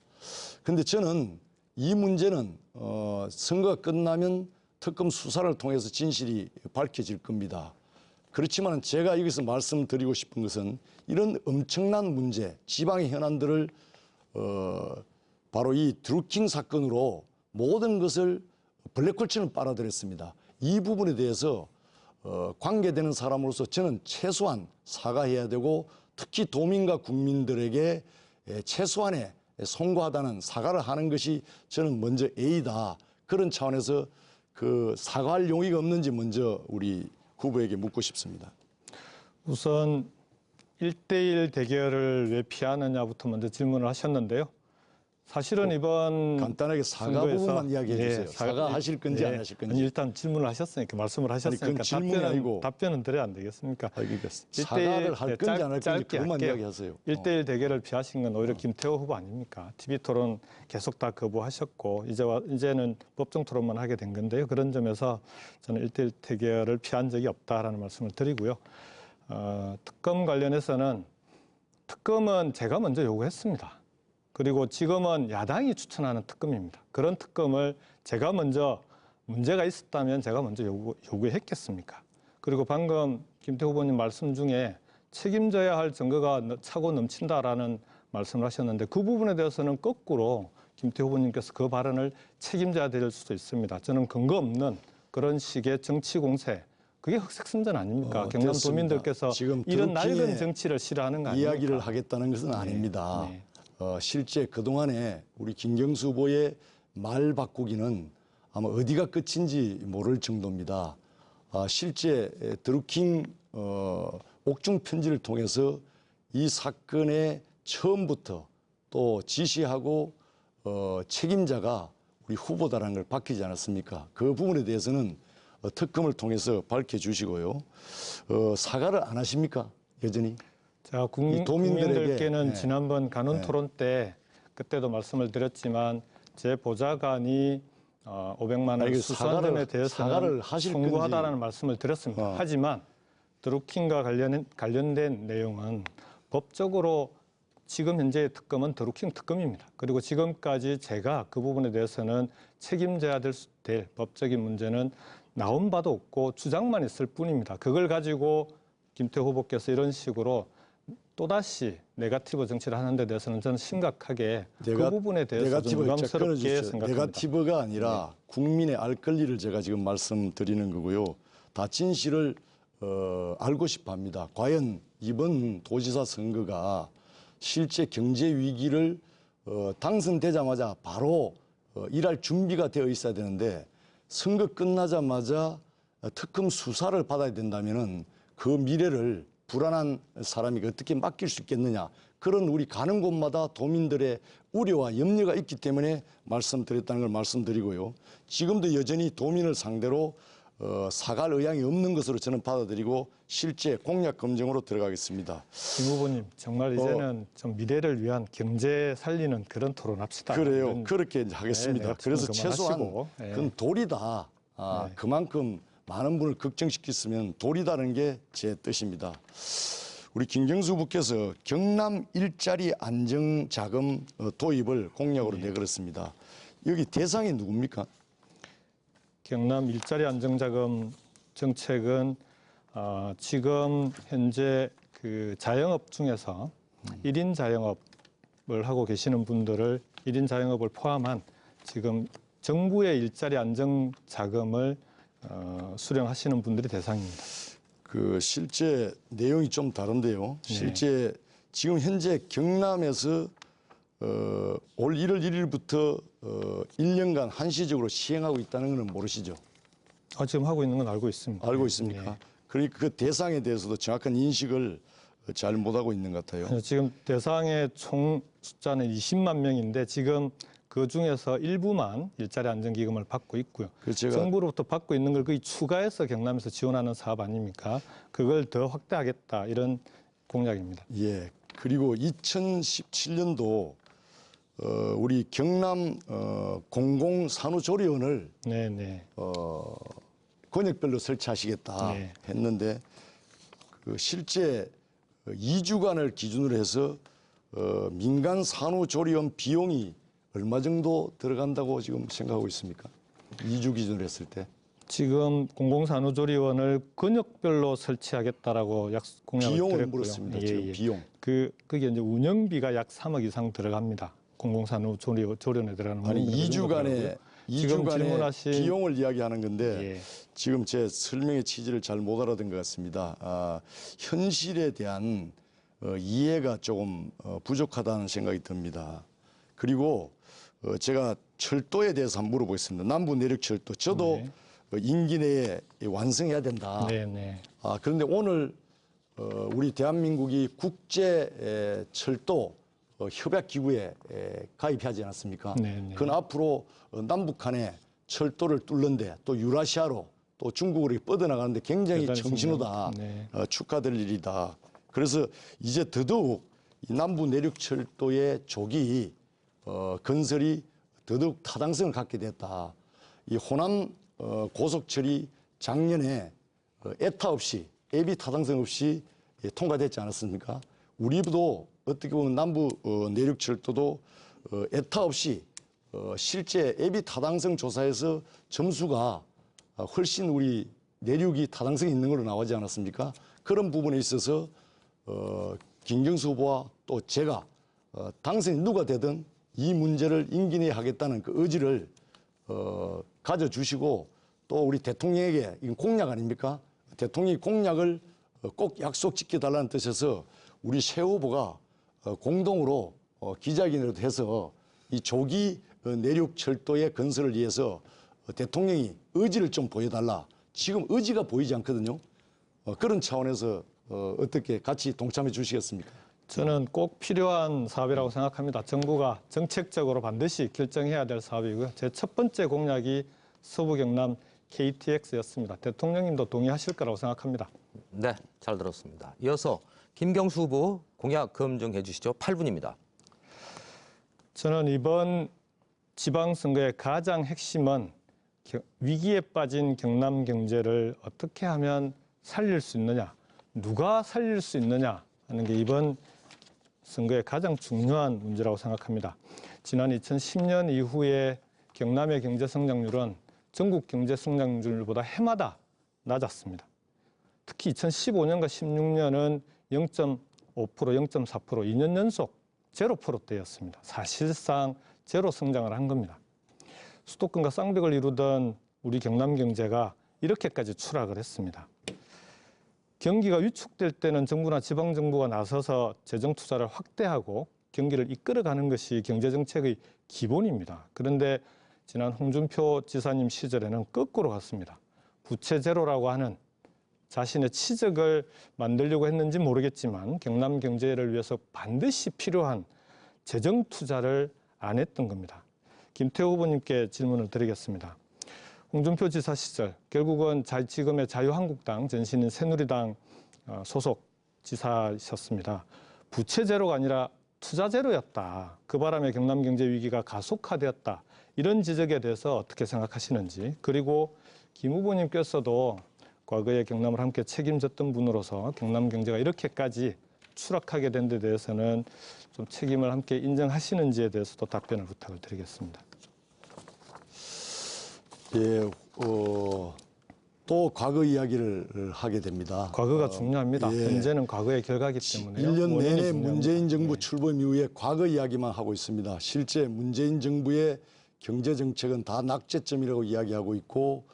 그런데 저는 이 문제는 선거가 끝나면 특검 수사를 통해서 진실이 밝혀질 겁니다. 그렇지만 제가 여기서 말씀드리고 싶은 것은 이런 엄청난 문제, 지방의 현안들을 바로 이 드루킹 사건으로 모든 것을 블랙홀처럼 빨아들였습니다. 이 부분에 대해서 관계되는 사람으로서 저는 최소한 사과해야 되고 특히 도민과 국민들에게 최소한의 송구하다는 사과를 하는 것이 저는 먼저 A다. 그런 차원에서 그 사과할 용의가 없는지 먼저 우리 후보에게 묻고 싶습니다.
우선 1대1 대결을 왜 피하느냐부터 먼저 질문을 하셨는데요. 사실은 이번
간단하게 사과
선거에서
부분만 이야기해 주세요.
예,
사과하실 건지 안 하실 건지.
일단 질문을 하셨으니까 말씀을 하셨으니까
그건 질문이 아니고.
답변은 드려야 안 되겠습니까?
그러니까 사과를 할 건지 안 할 건지
짧게
그것만
할게요.
이야기하세요.
1대1 대결을 피하신 건 오히려 김태호 후보 아닙니까? TV토론 계속 다 거부하셨고 이제는 법정 토론만 하게 된 건데요. 그런 점에서 저는 1대1 대결을 피한 적이 없다라는 말씀을 드리고요. 특검 관련해서는 특검은 제가 먼저 요구했습니다. 그리고 지금은 야당이 추천하는 특검입니다. 그런 특검을 제가 먼저 문제가 있었다면 제가 먼저 요구했겠습니까? 그리고 방금 김태호 후보님 말씀 중에 책임져야 할 증거가 차고 넘친다라는 말씀을 하셨는데 그 부분에 대해서는 거꾸로 김태호 후보님께서 그 발언을 책임져야 될 수도 있습니다. 저는 근거 없는 그런 식의 정치 공세, 그게 흑색선전 아닙니까? 경남 도민들께서
지금
이런 낡은
드루킹의
정치를 싫어하는 거 아닙니까?
이야기를 하겠다는 것은 아닙니다.
네.
실제 그동안에 우리 김경수 후보의 말 바꾸기는 아마 어디가 끝인지 모를 정도입니다. 실제 드루킹 옥중 편지를 통해서 이 사건의 처음부터 또 지시하고 책임자가 우리 후보다라는 걸 밝히지 않았습니까? 그 부분에 대해서는 특검을 통해서 밝혀주시고요. 사과를 안 하십니까? 여전히?
자,
도민들에게,
국민들께는
네.
지난번 간원 토론 때 그때도 말씀을 드렸지만 제 보좌관이 500만 원 수수한 점에 대해서는
사과를 하실
송구하다라는
건지.
말씀을 드렸습니다. 하지만 드루킹과 관련된 내용은 법적으로 지금 현재의 특검은 드루킹 특검입니다. 그리고 지금까지 제가 그 부분에 대해서는 책임져야 될 법적인 문제는 나온 바도 없고 주장만 있을 뿐입니다. 그걸 가지고 김태호 후보께서 이런 식으로 또다시 네거티브 정치를 하는 데 대해서는 저는 심각하게 그
네가-
부분에 대해서 좀
네거티브
유감스럽게
끊어주십시오.
생각합니다.
네거티브가 아니라 국민의 알 권리를 제가 지금 말씀드리는 거고요. 다 진실을 알고 싶어합니다. 과연 이번 도지사 선거가 실제 경제 위기를 당선되자마자 바로 일할 준비가 되어 있어야 되는데 선거 끝나자마자 특검 수사를 받아야 된다면은 그 미래를 불안한 사람이 어떻게 맡길 수 있겠느냐. 그런 우리 가는 곳마다 도민들의 우려와 염려가 있기 때문에 말씀드렸다는 걸 말씀드리고요. 지금도 여전히 도민을 상대로 사과할 의향이 없는 것으로 저는 받아들이고 실제 공약 검증으로 들어가겠습니다.
김 후보님 정말 이제는 좀 미래를 위한 경제 살리는 그런 토론합시다.
그래요.
이런-
그렇게 하겠습니다.
네,
그래서
그만
최소한
하시고. 네.
그건 도리다. 그만큼 많은 분을 걱정시켰으면 도리다는 게 제 뜻입니다. 우리 김경수 후보께서 경남 일자리 안정자금 도입을 공약으로 내걸었습니다. 여기 대상이 누굽니까?
경남 일자리 안정자금 정책은 지금 현재 그 자영업 중에서 1인 자영업을 하고 계시는 분들을 1인 자영업을 포함한 지금 정부의 일자리 안정자금을 수령하시는 분들이 대상입니다.
그 실제 내용이 좀 다른데요. 실제 지금 현재 경남에서 올 1월 1일부터 1년간 한시적으로 시행하고 있다는 것은 모르시죠?
지금 하고 있는 건 알고 있습니다.
알고 있습니까?
네.
그러니까 그 대상에 대해서도 정확한 인식을 잘 못하고 있는 것 같아요.
지금 대상의 총 숫자는 20만 명인데 지금 그 중에서 일부만 일자리 안정기금을 받고 있고요.
그 제가
정부로부터 받고 있는 걸 거의 추가해서 경남에서 지원하는 사업 아닙니까? 그걸 더 확대하겠다 이런 공약입니다.
예. 그리고 2017년도 우리 경남 공공산후조리원을
네네.
권역별로 설치하시겠다
네.
했는데 그 실제 2주간을 기준으로 해서 민간 산후조리원 비용이 얼마 정도 들어간다고 지금 생각하고 있습니까? 2주 기준으로 했을 때.
지금 공공산후조리원을 권역별로 설치하겠다라고 공약을
비용을
드렸고요.
물었습니다. 지금 비용.
그게 이제 운영비가 약 3억 이상 들어갑니다. 공공산후조리원에 들어가는
아니
운영비가 그 정도
2주간의
들어가고요. 지금 질문하신
비용을 이야기하는 건데
예.
지금 제 설명의 취지를 잘 못 알아듣은 것 같습니다. 현실에 대한 이해가 조금 부족하다는 생각이 듭니다. 그리고 제가 철도에 대해서 한번 물어보겠습니다. 남부 내륙철도 저도
네.
임기 내에 완성해야 된다.
네네.
그런데 오늘 우리 대한민국이 국제 철도 협약 기구에 가입하지 않았습니까?
네네.
그건 앞으로 남북 간에 철도를 뚫는데 또 유라시아로 또 중국으로 뻗어나가는데 굉장히
대단히
청신호다.
네.
축하될 일이다. 그래서 이제 더더욱 이 남부 내륙철도의 조기 건설이 더더욱 타당성을 갖게 됐다. 이 호남 고속철이 작년에 에타 없이 예비 타당성 없이 통과됐지 않았습니까? 우리도 어떻게 보면 남부 내륙철도도 에타 없이 실제 예비 타당성 조사에서 점수가 훨씬 우리 내륙이 타당성이 있는 걸로 나오지 않았습니까? 그런 부분에 있어서 김경수 후보와 또 제가 당선이 누가 되든 이 문제를 임기 내에 하겠다는 그 의지를 가져주시고 또 우리 대통령에게 이건 공약 아닙니까? 대통령이 공약을 꼭 약속 지켜달라는 뜻에서 우리 새 후보가 공동으로 기자회견을 해서 이 조기 내륙 철도의 건설을 위해서 대통령이 의지를 좀 보여달라. 지금 의지가 보이지 않거든요. 그런 차원에서 어떻게 같이 동참해 주시겠습니까?
저는 꼭 필요한 사업이라고 생각합니다. 정부가 정책적으로 반드시 결정해야 될 사업이고요. 제 첫 번째 공약이 서부 경남 KTX였습니다. 대통령님도 동의하실 거라고 생각합니다.
네, 잘 들었습니다. 이어서 김경수 후보 공약 검증해 주시죠. 8분입니다.
저는 이번 지방선거의 가장 핵심은 위기에 빠진 경남 경제를 어떻게 하면 살릴 수 있느냐, 누가 살릴 수 있느냐 하는 게 이번 선거의 가장 중요한 문제라고 생각합니다. 지난 2010년 이후에 경남의 경제 성장률은 전국 경제 성장률보다 해마다 낮았습니다. 특히 2015년과 16년은 5%, 0.4%, 2년 연속 0%대였습니다. 사실상 제로 성장을 한 겁니다. 수도권과 쌍벽을 이루던 우리 경남 경제가 이렇게까지 추락을 했습니다. 경기가 위축될 때는 정부나 지방정부가 나서서 재정 투자를 확대하고 경기를 이끌어가는 것이 경제정책의 기본입니다. 그런데 지난 홍준표 지사님 시절에는 거꾸로 갔습니다. 부채 제로라고 하는 자신의 치적을 만들려고 했는지 모르겠지만 경남 경제를 위해서 반드시 필요한 재정 투자를 안 했던 겁니다. 김태호 후보님께 질문을 드리겠습니다. 홍준표 지사 시절 결국은 지금의 자유한국당 전신인 새누리당 소속 지사이셨습니다. 부채 제로가 아니라 투자 제로였다. 그 바람에 경남 경제 위기가 가속화되었다. 이런 지적에 대해서 어떻게 생각하시는지, 그리고 김 후보님께서도 과거에 경남을 함께 책임졌던 분으로서 경남 경제가 이렇게까지 추락하게 된 데 대해서는 좀 책임을 함께 인정하시는지에 대해서도 답변을 부탁을 드리겠습니다.
예, 또 과거 이야기를 하게 됩니다.
과거가 중요합니다.
예.
현재는 과거의 결과이기 때문에
1년 내내 문재인 정부 출범 이후에 과거 이야기만 하고 있습니다. 실제 문재인 정부의 경제 정책은 다 낙제점이라고 이야기하고 있고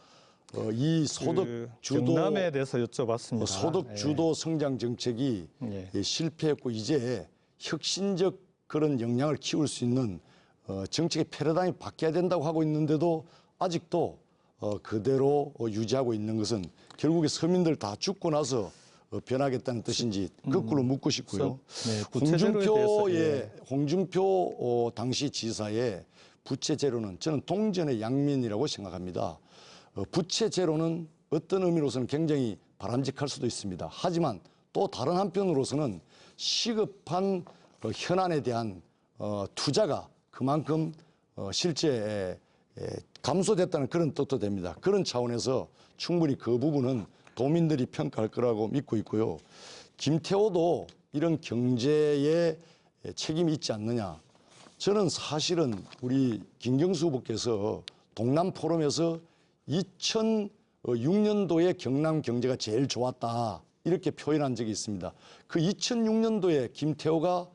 이 소득 주도
경남에 대해서 여쭤봤습니다.
소득 주도 성장 정책이
예.
실패했고 이제 혁신적 그런 역량을 키울 수 있는 정책의 패러다임이 바뀌어야 된다고 하고 있는데도 아직도 그대로 유지하고 있는 것은 결국에 서민들 다 죽고 나서 변하겠다는 뜻인지 거꾸로 묻고 싶고요.
네, 부채제로에 대해서, 예.
홍준표 당시 지사의 부채 제로는 저는 동전의 양면이라고 생각합니다. 부채 제로는 어떤 의미로서는 굉장히 바람직할 수도 있습니다. 하지만 또 다른 한편으로서는 시급한 현안에 대한 투자가 그만큼 실제 감소됐다는 그런 뜻도 됩니다. 그런 차원에서 충분히 그 부분은 도민들이 평가할 거라고 믿고 있고요. 김태호도 이런 경제에 책임이 있지 않느냐. 저는 사실은 우리 김경수 후보께서 동남 포럼에서 2006년도에 경남 경제가 제일 좋았다 이렇게 표현한 적이 있습니다. 그 2006년도에 김태호가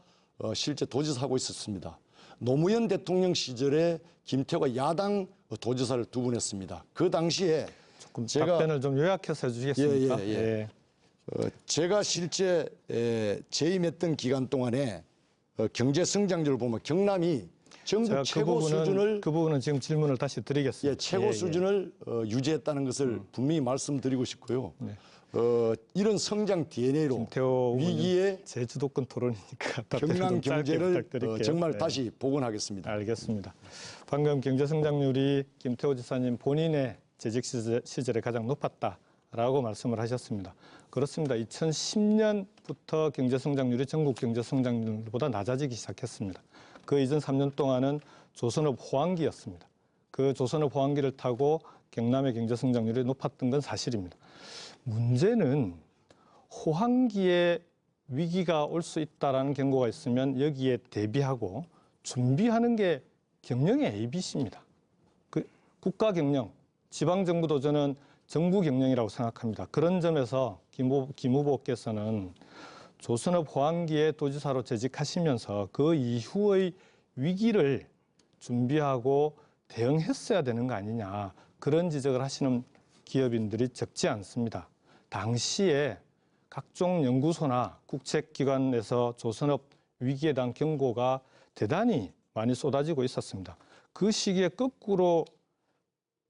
실제 도지사하고 있었습니다. 노무현 대통령 시절에 김태호가 야당 도지사를 두 분 했습니다. 그 당시에
조금 답변을 좀 요약해서 해주시겠습니까?
예. 제가 실제 재임했던 기간 동안에 경제 성장률을 보면 경남이 전국 최고 수준을
그 부분은 지금 질문을 다시 드리겠습니다.
최고 수준을 유지했다는 것을 분명히 말씀드리고 싶고요.
네.
이런 성장 DNA로
김태호
위기에
제주도권 토론이니까
경남 경제를 정말
네.
다시 복원하겠습니다.
알겠습니다. 방금 경제 성장률이 김태호 지사님 본인의 재직 시절에 가장 높았다라고 말씀을 하셨습니다. 그렇습니다. 2010년부터 경제 성장률이 전국 경제 성장률보다 낮아지기 시작했습니다. 그 이전 3년 동안은 조선업 호황기였습니다. 그 조선업 호황기를 타고 경남의 경제 성장률이 높았던 건 사실입니다. 문제는 호황기에 위기가 올 수 있다는 경고가 있으면 여기에 대비하고 준비하는 게 경영의 ABC입니다. 그 국가 경영, 지방 정부도 저는 정부 경영이라고 생각합니다. 그런 점에서 김 후보께서는 조선업 호황기에 도지사로 재직하시면서 그 이후의 위기를 준비하고 대응했어야 되는 거 아니냐, 그런 지적을 하시는 기업인들이 적지 않습니다. 당시에 각종 연구소나 국책기관에서 조선업 위기에 대한 경고가 대단히 많이 쏟아지고 있었습니다. 그 시기에 거꾸로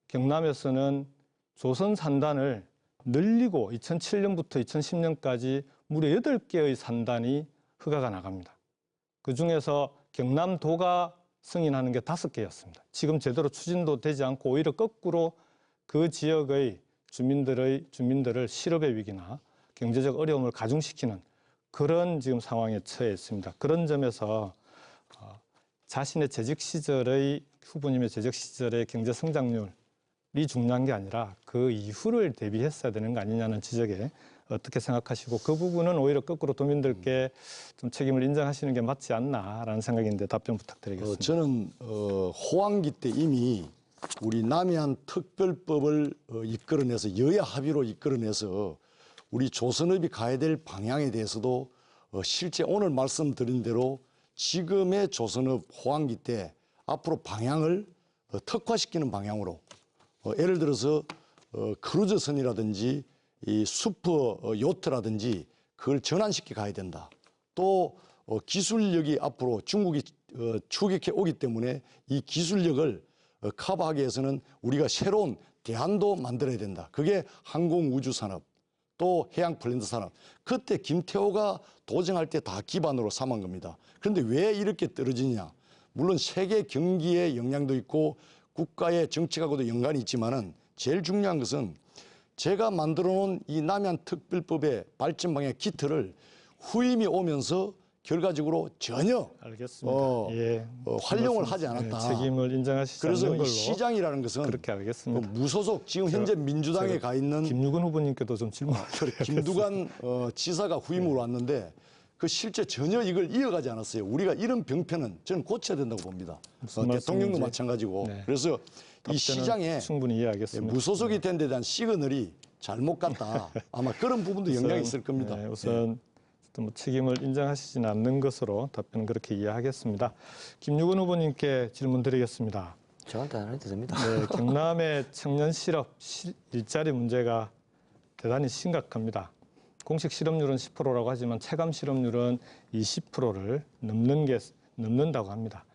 경남에서는 조선 산단을 늘리고 2007년부터 2010년까지 무려 8개의 산단이 허가가 나갑니다. 그중에서 경남도가 승인하는 게 5개였습니다. 지금 제대로 추진도 되지 않고 오히려 거꾸로 그 지역의 주민들을 실업의 위기나 경제적 어려움을 가중시키는 그런 지금 상황에 처해 있습니다. 그런 점에서 자신의 재직 시절의 후보님의 재직 시절의 경제 성장률이 중요한 게 아니라 그 이후를 대비했어야 되는 거 아니냐는 지적에 어떻게 생각하시고, 그 부분은 오히려 거꾸로 도민들께 좀 책임을 인정하시는 게 맞지 않나라는 생각인데 답변 부탁드리겠습니다.
저는 호황기 때 이미 우리 남해안 특별법을 이끌어내서 여야 합의로 이끌어내서 우리 조선업이 가야 될 방향에 대해서도 실제 오늘 말씀드린 대로 지금의 조선업 호황기 때 앞으로 방향을 특화시키는 방향으로 예를 들어서 크루즈선이라든지 이 슈퍼 요트라든지 그걸 전환시켜 가야 된다. 또 기술력이 앞으로 중국이 추격해 오기 때문에 이 기술력을 커버하기 위해서는 우리가 새로운 대안도 만들어야 된다. 그게 항공우주산업 또 해양플랜트 산업. 그때 김태호가 도정할 때 다 기반으로 삼은 겁니다. 그런데 왜 이렇게 떨어지냐. 물론 세계 경기에 영향도 있고 국가의 정책하고도 연관이 있지만은 제일 중요한 것은 제가 만들어 놓은 이 남해안특별법의 발전 방향 기틀을 후임이 오면서 결과적으로 전혀
알겠습니다. 예,
활용을
말씀,
하지 않았다.
책임을 인정하시지
그래서
않는
이
걸로
시장이라는 것은
그렇게 알겠습니다.
무소속 지금 현재 민주당에 가 있는
김유근 후보님께도 좀 질문.
김두관 지사가 후임으로 왔는데 그 실제 전혀 이걸 이어가지 않았어요. 우리가 이런 병폐는 저는 고쳐야 된다고 봅니다.
무슨
대통령도
말씀인지.
마찬가지고.
네.
그래서 이 시장에
충분히 이해하겠습니다.
무소속이 된 데 대한 시그널이 잘못 갔다. 아마 그런 부분도 영향이 있을 겁니다.
네, 우선 뭐 책임을 인정하시지는 않는 것으로 답변은 그렇게 이해하겠습니다. 김유근 후보님께 질문 드리겠습니다.
저한테 안 해도 됩니다.
네, 경남의 청년 실업 일자리 문제가 대단히 심각합니다. 공식 실업률은 10%라고 하지만 체감 실업률은 20%를 넘는다고 합니다.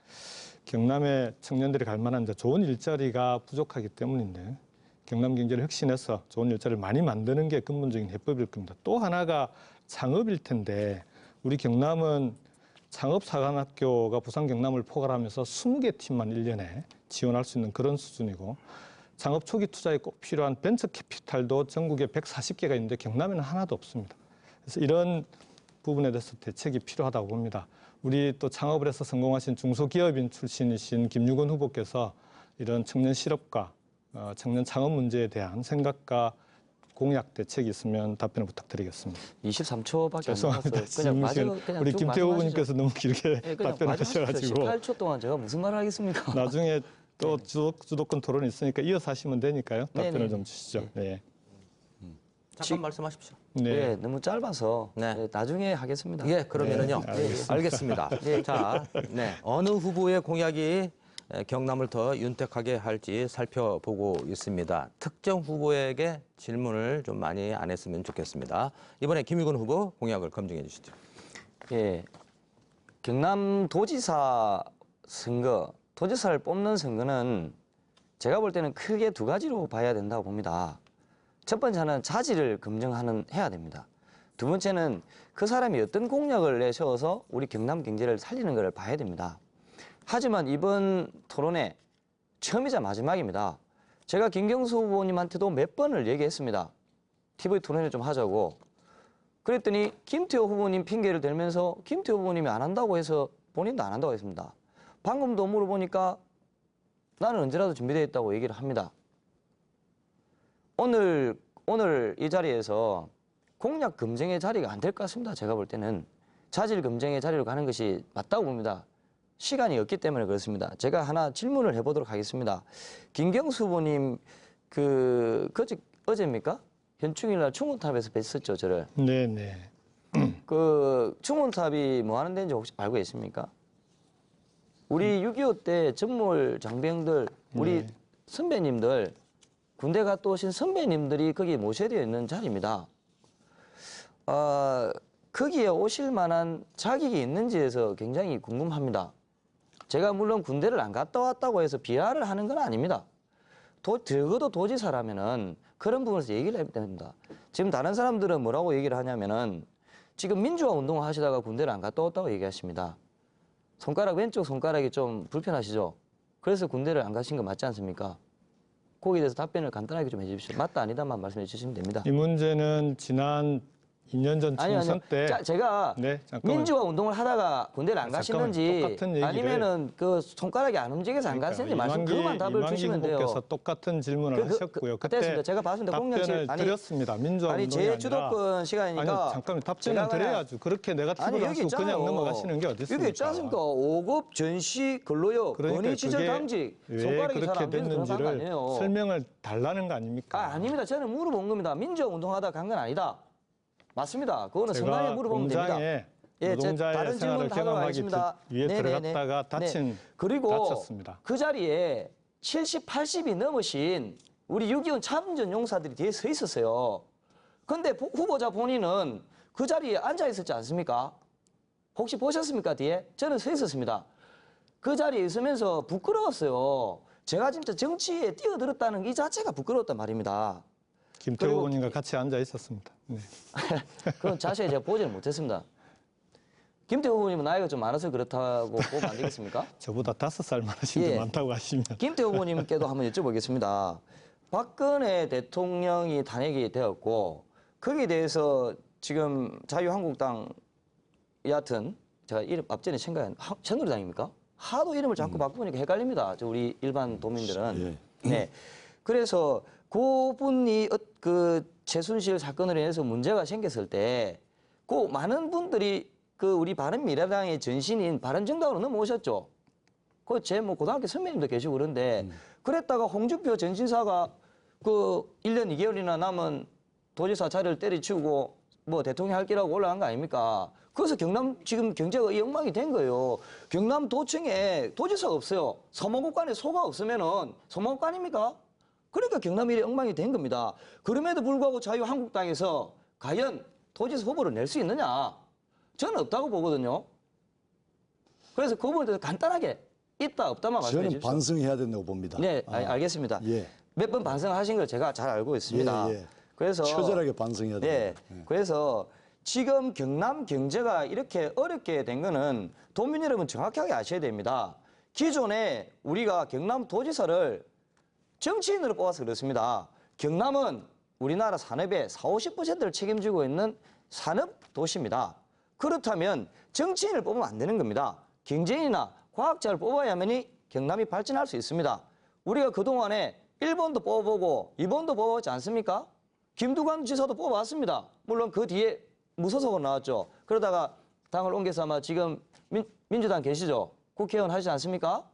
경남의 청년들이 갈 만한 이제 좋은 일자리가 부족하기 때문인데 경남 경제를 혁신해서 좋은 일자리를 많이 만드는 게 근본적인 해법일 겁니다. 또 하나가 창업일 텐데 우리 경남은 창업사관학교가 부산 경남을 포괄하면서 20개 팀만 1년에 지원할 수 있는 그런 수준이고 창업 초기 투자에 꼭 필요한 벤처 캐피탈도 전국에 140개가 있는데 경남에는 하나도 없습니다. 그래서 이런 부분에 대해서 대책이 필요하다고 봅니다. 우리 또 창업을 해서 성공하신 중소기업인 출신이신 김유근 후보께서 이런 청년 실업과 청년 창업 문제에 대한 생각과 공약 대책이 있으면 답변을 부탁드리겠습니다.
23초밖에 안
죄송합니다.
남았어요. 그냥 마저 그냥
우리
쭉
김태호
말씀하시죠.
후보님께서 너무 길게
예, 그냥
답변하셔가지고
18초 동안 제가 무슨 말을 하겠습니까?
나중에 또 주도권 토론이 있으니까 이어서 하시면 되니까요. 답변을
네네.
좀 주시죠. 네.
잠깐 말씀하십시오.
네.
예, 너무 짧아서
네.
예, 나중에 하겠습니다.
예, 그러면은요.
네,
알겠습니다. 자, 네. 어느 후보의 공약이 경남을 더 윤택하게 할지 살펴보고 있습니다. 특정 후보에게 질문을 좀 많이 안 했으면 좋겠습니다. 이번에 김유근 후보 공약을 검증해 주시죠.
예, 경남 도지사 선거, 도지사를 뽑는 선거는 제가 볼 때는 크게 두 가지로 봐야 된다고 봅니다. 첫 번째는 자질을 검증해야 됩니다. 두 번째는 그 사람이 어떤 공약을 내세워서 우리 경남 경제를 살리는 것을 봐야 됩니다. 하지만 이번 토론회 처음이자 마지막입니다. 제가 김경수 후보님한테도 몇 번을 얘기했습니다. TV 토론회 좀 하자고. 그랬더니 김태호 후보님 핑계를 대면서 김태호 후보님이 안 한다고 해서 본인도 안 한다고 했습니다. 방금도 물어보니까 나는 언제라도 준비되어 있다고 얘기를 합니다. 오늘 이 자리에서 공약 검증의 자리가 안 될 것 같습니다. 제가 볼 때는 자질 검증의 자리로 가는 것이 맞다고 봅니다. 시간이 없기 때문에 그렇습니다. 제가 하나 질문을 해보도록 하겠습니다. 김경수 후보님 어제입니까? 현충일 날 충원탑에서 뵀었죠, 저를.
네.
그 충원탑이 뭐 하는 데인지 혹시 알고 계십니까? 우리 6.25 때 전몰 장병들, 우리 선배님들, 군대 갔다 오신 선배님들이 거기에 모셔되어 있는 자리입니다. 거기에 오실 만한 자격이 있는지에서 굉장히 궁금합니다. 제가 물론 군대를 안 갔다 왔다고 해서 비하를 하는 건 아닙니다. 적어도 도지사라면은 그런 부분에서 얘기를 해야 됩니다. 지금 다른 사람들은 뭐라고 얘기를 하냐면은 지금 민주화 운동을 하시다가 군대를 안 갔다 왔다고 얘기하십니다. 왼쪽 손가락이 좀 불편하시죠? 그래서 군대를 안 가신 거 맞지 않습니까? 거기에 대해서 답변을 간단하게 좀 해주십시오. 맞다 아니다만 말씀해 주시면 됩니다.
이 문제는 지난 2년 전 총선 때
제가
네, 잠깐만요.
민주화 운동을 하다가 군대를 안 가시는지
똑같은 얘기를
아니면은 그 손가락이 안 움직여서 안 가시는지 말씀 그것만 답을 주시면 돼요.
후보께서 똑같은 질문을 하셨고요. 그때
됐습니다. 제가 봤습니다.
답변을 드렸습니다. 민주화
아니
운동이
제
아니라
주도권 시간이니까
아니 잠깐만 답변을 드려야죠. 그렇게 내가 팁을 하시고 그냥 넘어가시는 게 어디 있습니까?
여기 있지 않습니까? 5급 전시 근로역
그러니까
권위 지정
그게
당직
왜
손가락이 잘
그렇게
안 되는 그런 거
됐는지를
아니에요.
설명을 달라는 거 아닙니까?
아닙니다. 저는 물어본 겁니다. 민주화 운동하다 간 건 아니다. 맞습니다. 그거는 선관위에 물어보면 됩니다.
공장에
예,
노동자의
다른
생활을
질문 하도록
경험하기
하겠습니다.
위해
네네네.
들어갔다가
그리고
다쳤습니다.
그 자리에 70, 80이 넘으신 우리 6.25 참전 용사들이 뒤에 서 있었어요. 근데 후보자 본인은 그 자리에 앉아 있었지 않습니까? 혹시 보셨습니까, 뒤에? 저는 서 있었습니다. 그 자리에 있으면서 부끄러웠어요. 제가 진짜 정치에 뛰어들었다는 이 자체가 부끄러웠단 말입니다.
김태호
그리고
후보님과 같이 앉아 있었습니다. 네.
그건 자세히 제가 보지는 못했습니다. 김태호 후보님은 나이가 좀 많아서 그렇다고 보면 안 되겠습니까?
저보다 5살 많으신 분
예.
많다고 하시면
김태호 후보님께도 한번 여쭤보겠습니다. 박근혜 대통령이 탄핵이 되었고 거기에 대해서 지금 자유한국당 여하튼 제가 이름 앞전에 생각한 새누리당입니까? 하도 이름을 자꾸 바꾸니까 헷갈립니다. 저 우리 일반 도민들은. 네. 그래서 그분이 그 최순실 사건으로 인해서 문제가 생겼을 때 그 많은 분들이 그 우리 바른미래당의 전신인 바른정당으로 넘어오셨죠. 그 제 뭐 고등학교 선배님도 계시고 그런데 그랬다가 홍준표 전신사가 그 1년 2개월이나 남은 도지사 자리를 때려치우고 뭐 대통령 할 기라고 올라간 거 아닙니까? 그래서 경남 지금 경제가 이 엉망이 된 거예요. 경남 도청에 도지사가 없어요. 서목구간에 소가 없으면은 서목구간입니까? 그러니까 경남이 이래 엉망이 된 겁니다. 그럼에도 불구하고 자유한국당에서 과연 도지사 후보를 낼 수 있느냐? 저는 없다고 보거든요. 그래서 그 부분에 대해서 간단하게 있다 없다만 말씀해
저는
주십시오.
반성해야 된다고 봅니다.
네, 알겠습니다.
예.
몇 번 반성하신 걸 제가 잘 알고 있습니다.
예.
그래서
처절하게 반성해야
네,
됩니다. 예.
그래서 지금 경남 경제가 이렇게 어렵게 된 거는 도민 여러분 정확하게 아셔야 됩니다. 기존에 우리가 경남 도지사를 정치인으로 뽑아서 그렇습니다. 경남은 우리나라 산업의 40, 50%를 책임지고 있는 산업 도시입니다. 그렇다면 정치인을 뽑으면 안 되는 겁니다. 경제인이나 과학자를 뽑아야만이 경남이 발전할 수 있습니다. 우리가 그동안에 1번도 뽑아보고 2번도 뽑아봤지 않습니까? 김두관 지사도 뽑아봤습니다. 물론 그 뒤에 무소속으로 나왔죠. 그러다가 당을 옮겨서 아마 지금 민주당 계시죠? 국회의원 하시지 않습니까?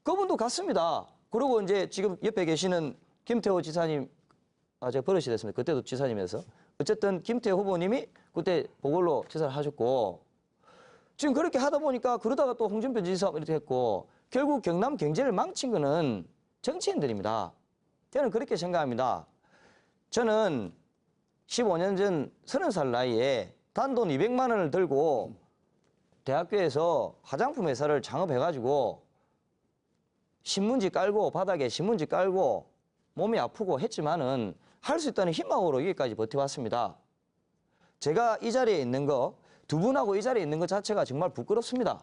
그분도 갔습니다. 그리고 이제 지금 옆에 계시는 김태호 지사님, 제가 버릇이 됐습니다. 그때도 지사님에서. 어쨌든 김태호 후보님이 그때 보궐로 지사를 하셨고 지금 그렇게 하다 보니까 그러다가 또 홍준표 지사 이렇게 했고 결국 경남 경제를 망친 거는 정치인들입니다. 저는 그렇게 생각합니다. 저는 15년 전 30살 나이에 단돈 200만 원을 들고 대학교에서 화장품 회사를 창업해가지고 신문지 깔고 바닥에 신문지 깔고 몸이 아프고 했지만은 할 수 있다는 희망으로 여기까지 버텨왔습니다. 제가 이 자리에 있는 거, 두 분하고 이 자리에 있는 것 자체가 정말 부끄럽습니다.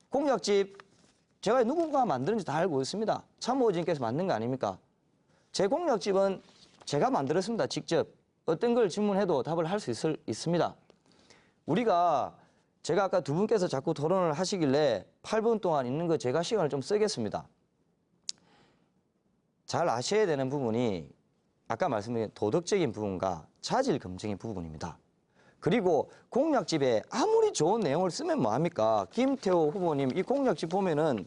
공약집 제가 누군가 만드는지 다 알고 있습니다. 참모진께서 만든 거 아닙니까? 제 공약집은 제가 만들었습니다. 직접. 어떤 걸 질문해도 답을 할 수 있습니다. 우리가 제가 아까 두 분께서 자꾸 토론을 하시길래 8분 동안 있는 거 제가 시간을 좀 쓰겠습니다. 잘 아셔야 되는 부분이 아까 말씀드린 도덕적인 부분과 자질 검증의 부분입니다. 그리고 공약집에 아무리 좋은 내용을 쓰면 뭐합니까? 김태호 후보님 이 공약집 보면은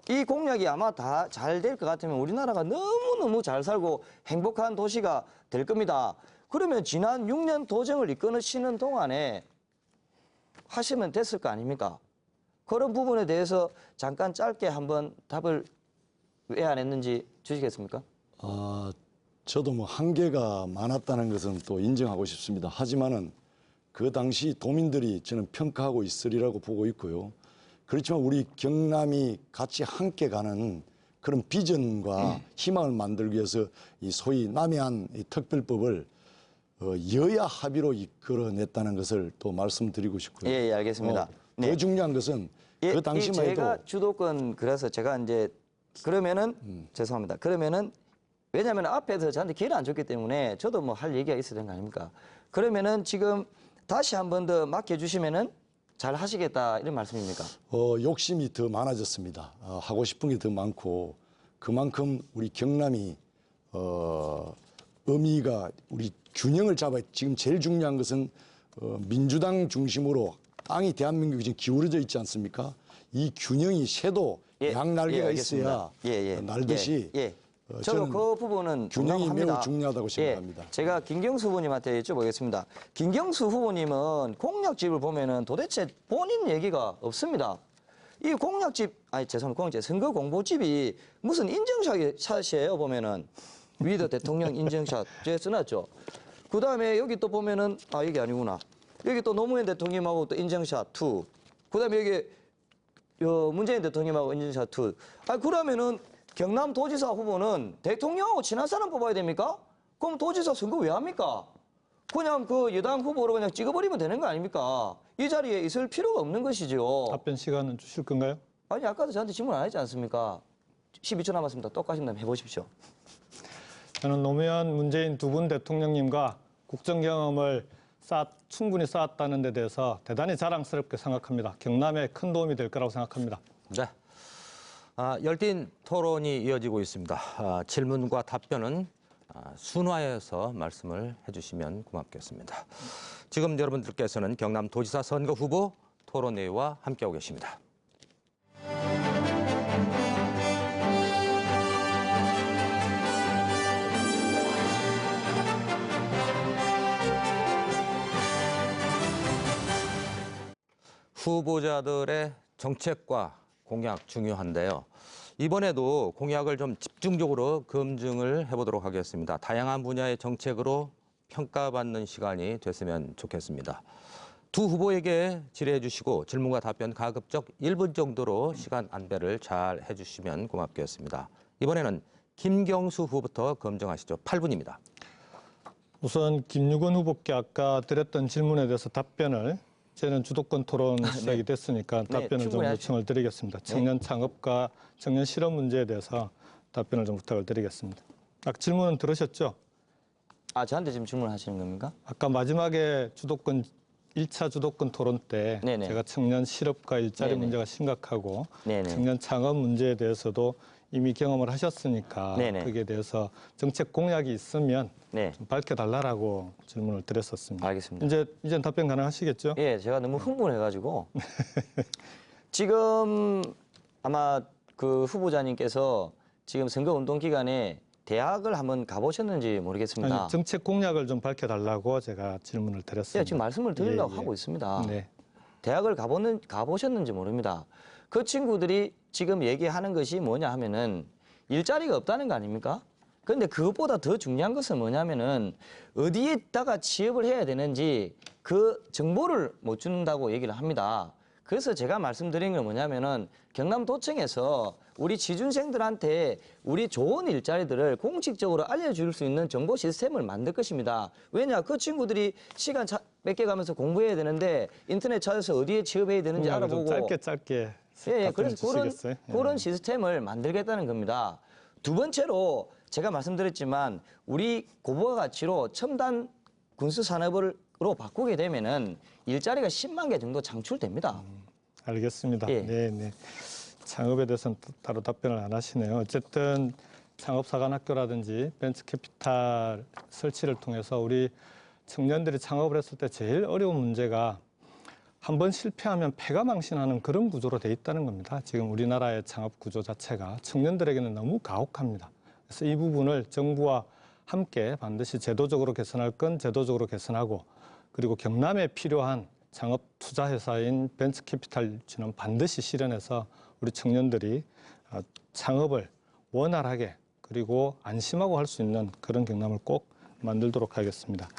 이 공약이 아마 다 잘 될 것 같으면 우리나라가 너무너무 잘 살고 행복한 도시가 될 겁니다. 그러면 지난 6년 도정을 이끌으시는 동안에 하시면 됐을 거 아닙니까? 그런 부분에 대해서 잠깐 짧게 한번 답을 왜 안 했는지 주시겠습니까?
저도 뭐 한계가 많았다는 것은 또 인정하고 싶습니다. 하지만은 그 당시 도민들이 저는 평가하고 있으리라고 보고 있고요. 그렇지만 우리 경남이 같이 함께 가는 그런 비전과 희망을 만들기 위해서 이 소위 남해안 이 특별법을 여야 합의로 이끌어냈다는 것을 또 말씀드리고 싶고요.
예, 알겠습니다.
더 중요한 것은
예,
그 당시만 해도
제가 주도권 그래서 제가 이제 그러면은 죄송합니다. 그러면은 왜냐하면 앞에서 저한테 기회를 안 줬기 때문에 저도 뭐 할 얘기가 있어야 되는 거 아닙니까? 그러면은 지금 다시 한 번 더 맡겨주시면은 잘 하시겠다 이런 말씀입니까?
욕심이 더 많아졌습니다. 하고 싶은 게 더 많고 그만큼 우리 경남이 의미가 우리 균형을 잡아야 지금 제일 중요한 것은 민주당 중심으로 땅이 대한민국이 지금 기울어져 있지 않습니까? 이 균형이 쇠도 양날개가 있어야 날듯이
저도
저는
그 부분은
균형이
공감합니다.
매우 중요하다고 생각합니다.
예, 제가 김경수 후보님한테 여쭤보겠습니다. 김경수 후보님은 공약집을 보면은 도대체 본인 얘기가 없습니다. 이 공약집, 아니 죄송합니다, 공약집, 선거 공보집이 무슨 인증샷이에요 보면은 위더 대통령 인증샷 제 써놨죠. 그 다음에 여기 또 보면은 이게 아니구나. 여기 또 노무현 대통령하고 또 인증샷 2. 그 다음에 여기 문재인 대통령하고 인증샷 2. 그러면은 경남도지사 후보는 대통령하고 친한 사람 뽑아야 됩니까? 그럼 도지사 선거 왜 합니까? 그냥 그 여당 후보로 그냥 찍어버리면 되는 거 아닙니까? 이 자리에 있을 필요가 없는 것이죠.
답변 시간은 주실 건가요?
아니 아까도 저한테 질문 안 했지 않습니까? 12초 남았습니다. 똑같이 한번 해보십시오.
저는 노무현, 문재인 두 분 대통령님과 국정 경험을 충분히 쌓았다는 데 대해서 대단히 자랑스럽게 생각합니다. 경남에 큰 도움이 될 거라고 생각합니다.
네. 열띤 토론이 이어지고 있습니다. 질문과 답변은 순화해서 말씀을 해주시면 고맙겠습니다. 지금 여러분들께서는 경남도지사 선거 후보 토론회와 함께하고 계십니다. 후보자들의 정책과 공약 중요한데요. 이번에도 공약을 좀 집중적으로 검증을 해보도록 하겠습니다. 다양한 분야의 정책으로 평가받는 시간이 됐으면 좋겠습니다. 두 후보에게 질의해 주시고 질문과 답변 가급적 1분 정도로 시간 안배를 잘 해주시면 고맙겠습니다. 이번에는 김경수 후보부터 검증하시죠. 8분입니다.
우선 김유건 후보께 아까 드렸던 질문에 대해서 답변을 저는 주도권 토론 시작이 됐으니까 답변을 좀
충분히
요청을 드리겠습니다. 청년 창업과 청년 실업 문제에 대해서 답변을 좀 부탁을 드리겠습니다. 아까 질문은 들으셨죠?
저한테 지금 질문하시는 겁니까?
아까 마지막에 1차 주도권 토론 때
네네.
제가 청년 실업과 일자리
네네.
문제가 심각하고
네네.
청년 창업 문제에 대해서도 이미 경험을 하셨으니까
네네.
거기에 대해서 정책 공약이 있으면
네.
좀 밝혀달라고 질문을 드렸었습니다.
알겠습니다.
이제 답변 가능하시겠죠?
예, 제가 너무 흥분해가지고 지금 아마 그 후보자님께서 지금 선거 운동 기간에 대학을 한번 가보셨는지 모르겠습니다.
아니, 정책 공약을 좀 밝혀달라고 제가 질문을 드렸습니다.
예, 지금 말씀을 드리려고
예, 예.
하고 있습니다.
네.
대학을 가보셨는지 모릅니다. 그 친구들이 지금 얘기하는 것이 뭐냐 하면은 일자리가 없다는 거 아닙니까? 그런데 그것보다 더 중요한 것은 뭐냐면은 어디에다가 취업을 해야 되는지 그 정보를 못 준다고 얘기를 합니다. 그래서 제가 말씀드린 건 뭐냐면은 경남도청에서 우리 취준생들한테 우리 좋은 일자리들을 공식적으로 알려줄 수 있는 정보 시스템을 만들 것입니다. 왜냐? 그 친구들이 시간 뺏겨가면서 공부해야 되는데 인터넷 찾아서 어디에 취업해야 되는지
공약을 좀
알아보고
짧게
예,
답변
그래서
주시겠어요?
그런 시스템을 만들겠다는 겁니다. 두 번째로 제가 말씀드렸지만 우리 고부가 가치로 첨단 군수 산업으로 바꾸게 되면은 일자리가 10만 개 정도 창출됩니다.
알겠습니다.
예.
네. 창업에 대해서는 따로 답변을 안 하시네요. 어쨌든 창업사관학교라든지 벤처캐피탈 설치를 통해서 우리 청년들이 창업을 했을 때 제일 어려운 문제가 한 번 실패하면 패가망신하는 그런 구조로 돼 있다는 겁니다. 지금 우리나라의 창업 구조 자체가 청년들에게는 너무 가혹합니다. 그래서 이 부분을 정부와 함께 반드시 제도적으로 개선할 건 제도적으로 개선하고 그리고 경남에 필요한 창업 투자 회사인 벤처캐피탈 유치는 반드시 실현해서 우리 청년들이 창업을 원활하게 그리고 안심하고 할 수 있는 그런 경남을 꼭 만들도록 하겠습니다.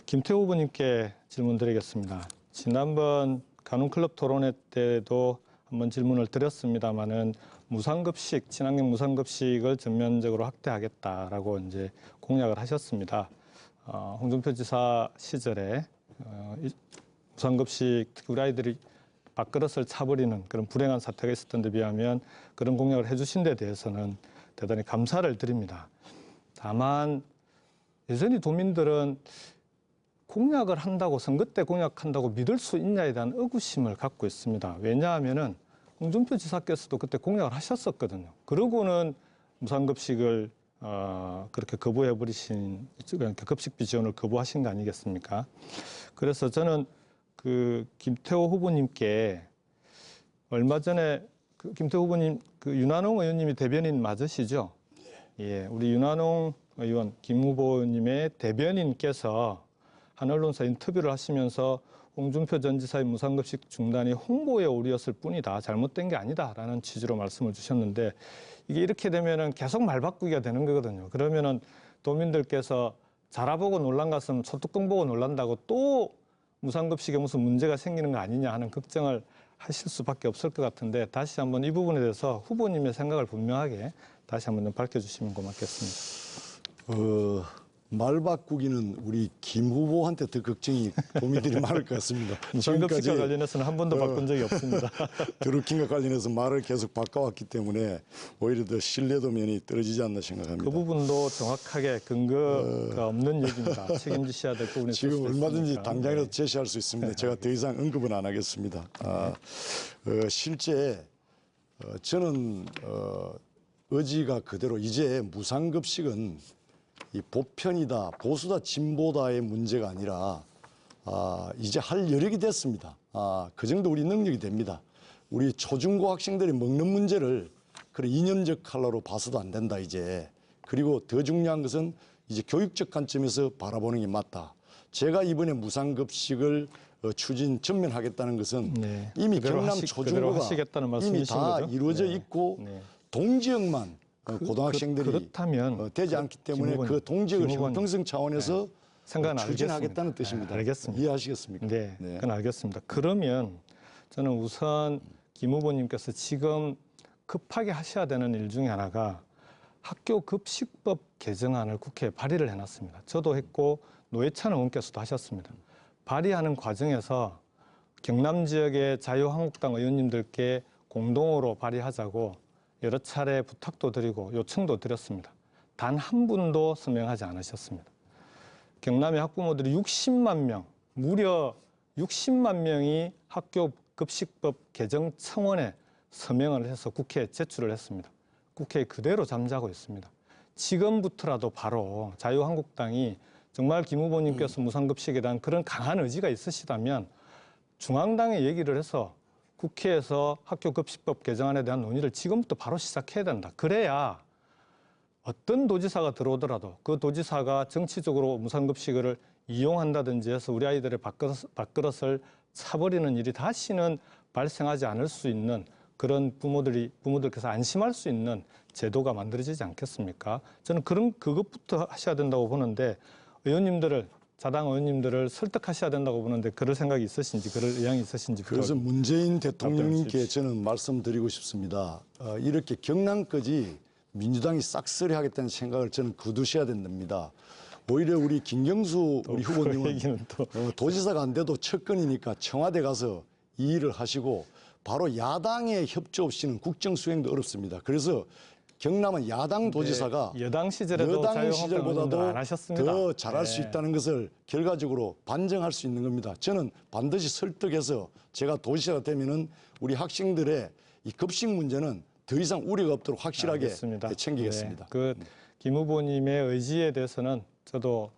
김태호 후보님께 질문 드리겠습니다. 지난번 가눔클럽 토론회 때도 한번 질문을 드렸습니다마는 무상급식, 친환경 무상급식을 전면적으로 확대하겠다라고 이제 공약을 하셨습니다. 홍준표 지사 시절에 무상급식 특히 우리 아이들이 밥그릇을 차버리는 그런 불행한 사태가 있었던 데 비하면 그런 공약을 해주신 데 대해서는 대단히 감사를 드립니다. 다만 여전히 도민들은 공약을 한다고 선거 때 공약한다고 믿을 수 있냐에 대한 의구심을 갖고 있습니다. 왜냐하면은 홍준표 지사께서도 그때 공약을 하셨었거든요. 그러고는 무상급식을 그렇게 거부해버리신 급식비 지원을 거부하신 거 아니겠습니까? 그래서 저는 그 김태호 후보님께 얼마 전에 김태호 후보님 윤한홍 의원님이 대변인 맞으시죠? 예, 우리 윤한홍 의원, 김 후보님의 대변인께서 한 언론사 인터뷰를 하시면서 홍준표 전 지사의 무상급식 중단이 홍보의 오류였을 뿐이다. 잘못된 게 아니다라는 취지로 말씀을 주셨는데 이게 이렇게 되면은 계속 말 바꾸기가 되는 거거든요. 그러면은 도민들께서 자라보고 놀란 것은 소뚜껑 보고 놀란다고 또 무상급식에 무슨 문제가 생기는 거 아니냐 하는 걱정을 하실 수밖에 없을 것 같은데 다시 한번 이 부분에 대해서 후보님의 생각을 분명하게 다시 한번 좀 밝혀주시면 고맙겠습니다.
말 바꾸기는 우리 김 후보한테 더 걱정이 도민들이 많을 것 같습니다.
무상급식과 관련해서는 한 번도 바꾼 적이 없습니다.
드루킹과 관련해서 말을 계속 바꿔왔기 때문에 오히려 더 신뢰도 면이 떨어지지 않나 생각합니다.
그 부분도 정확하게 근거가 없는 얘기입니다. 책임지셔야 될 부분이 있을
지금
수도
얼마든지
있으니까.
당장이라도 제시할 수 있습니다. 제가 더 이상 언급은 안 하겠습니다. 실제 저는 의지가 그대로 이제 무상급식은 이 보편이다, 보수다, 진보다의 문제가 아니라 이제 할 여력이 됐습니다. 그 정도 우리 능력이 됩니다. 우리 초중고 학생들이 먹는 문제를 그런 이념적 칼라로 봐서도 안 된다 이제. 그리고 더 중요한 것은 이제 교육적 관점에서 바라보는 게 맞다. 제가 이번에 무상급식을 추진 전면하겠다는 것은
네,
이미
그대로
경남
그대로
초중고가
하시겠다는
이미
말씀이신
다
거죠?
이루어져
네.
있고
네.
동지역만 고등학생들이
그렇다면
되지 않기 때문에
김
그 동지역을
김 후보님.
형평성 차원에서
생각은
추진하겠다는
알겠습니다.
뜻입니다.
네, 알겠습니다.
이해하시겠습니까?
네,
네.
그건 알겠습니다. 그러면 저는 우선 김 후보님께서 지금 급하게 하셔야 되는 일 중에 하나가 학교 급식법 개정안을 국회에 발의를 해놨습니다. 저도 했고 노회찬 의원께서도 하셨습니다. 발의하는 과정에서 경남 지역의 자유한국당 의원님들께 공동으로 발의하자고 여러 차례 부탁도 드리고 요청도 드렸습니다. 단 한 분도 서명하지 않으셨습니다. 경남의 학부모들이 60만 명, 무려 60만 명이 학교 급식법 개정 청원에 서명을 해서 국회에 제출을 했습니다. 국회에 그대로 잠자고 있습니다. 지금부터라도 바로 자유한국당이 정말 김 후보님께서 무상급식에 대한 그런 강한 의지가 있으시다면 중앙당에 얘기를 해서 국회에서 학교급식법 개정안에 대한 논의를 지금부터 바로 시작해야 된다. 그래야 어떤 도지사가 들어오더라도 그 도지사가 정치적으로 무상급식을 이용한다든지 해서 우리 아이들의 밥그릇을 차버리는 일이 다시는 발생하지 않을 수 있는 그런 부모들께서 안심할 수 있는 제도가 만들어지지 않겠습니까? 저는 그것부터 하셔야 된다고 보는데 자당 의원님들을 설득하셔야 된다고 보는데 그럴 생각이 있으신지 그럴 의향이 있으신지
그래서 문재인 대통령님께 저는 말씀드리고 싶습니다. 이렇게 경남까지 민주당이 싹쓸이 하겠다는 생각을 저는 거두셔야 된답니다. 오히려 우리 김경수 우리 후보님은 도지사가 안 돼도 첫 건이니까 청와대 가서 이 일을 하시고 바로 야당의 협조 없이는 국정 수행도 어렵습니다. 그래서 경남은 야당 도지사가
여당 시절에도
여당 시절보다도
안 하셨습니다.
더 잘할 수
네.
있다는 것을 결과적으로 반증할 수 있는 겁니다. 저는 반드시 설득해서 제가 도지사가 되면은 우리 학생들의 이 급식 문제는 더 이상 우려가 없도록 확실하게
알겠습니다.
챙기겠습니다.
네, 김 후보님의 의지에 대해서는 저도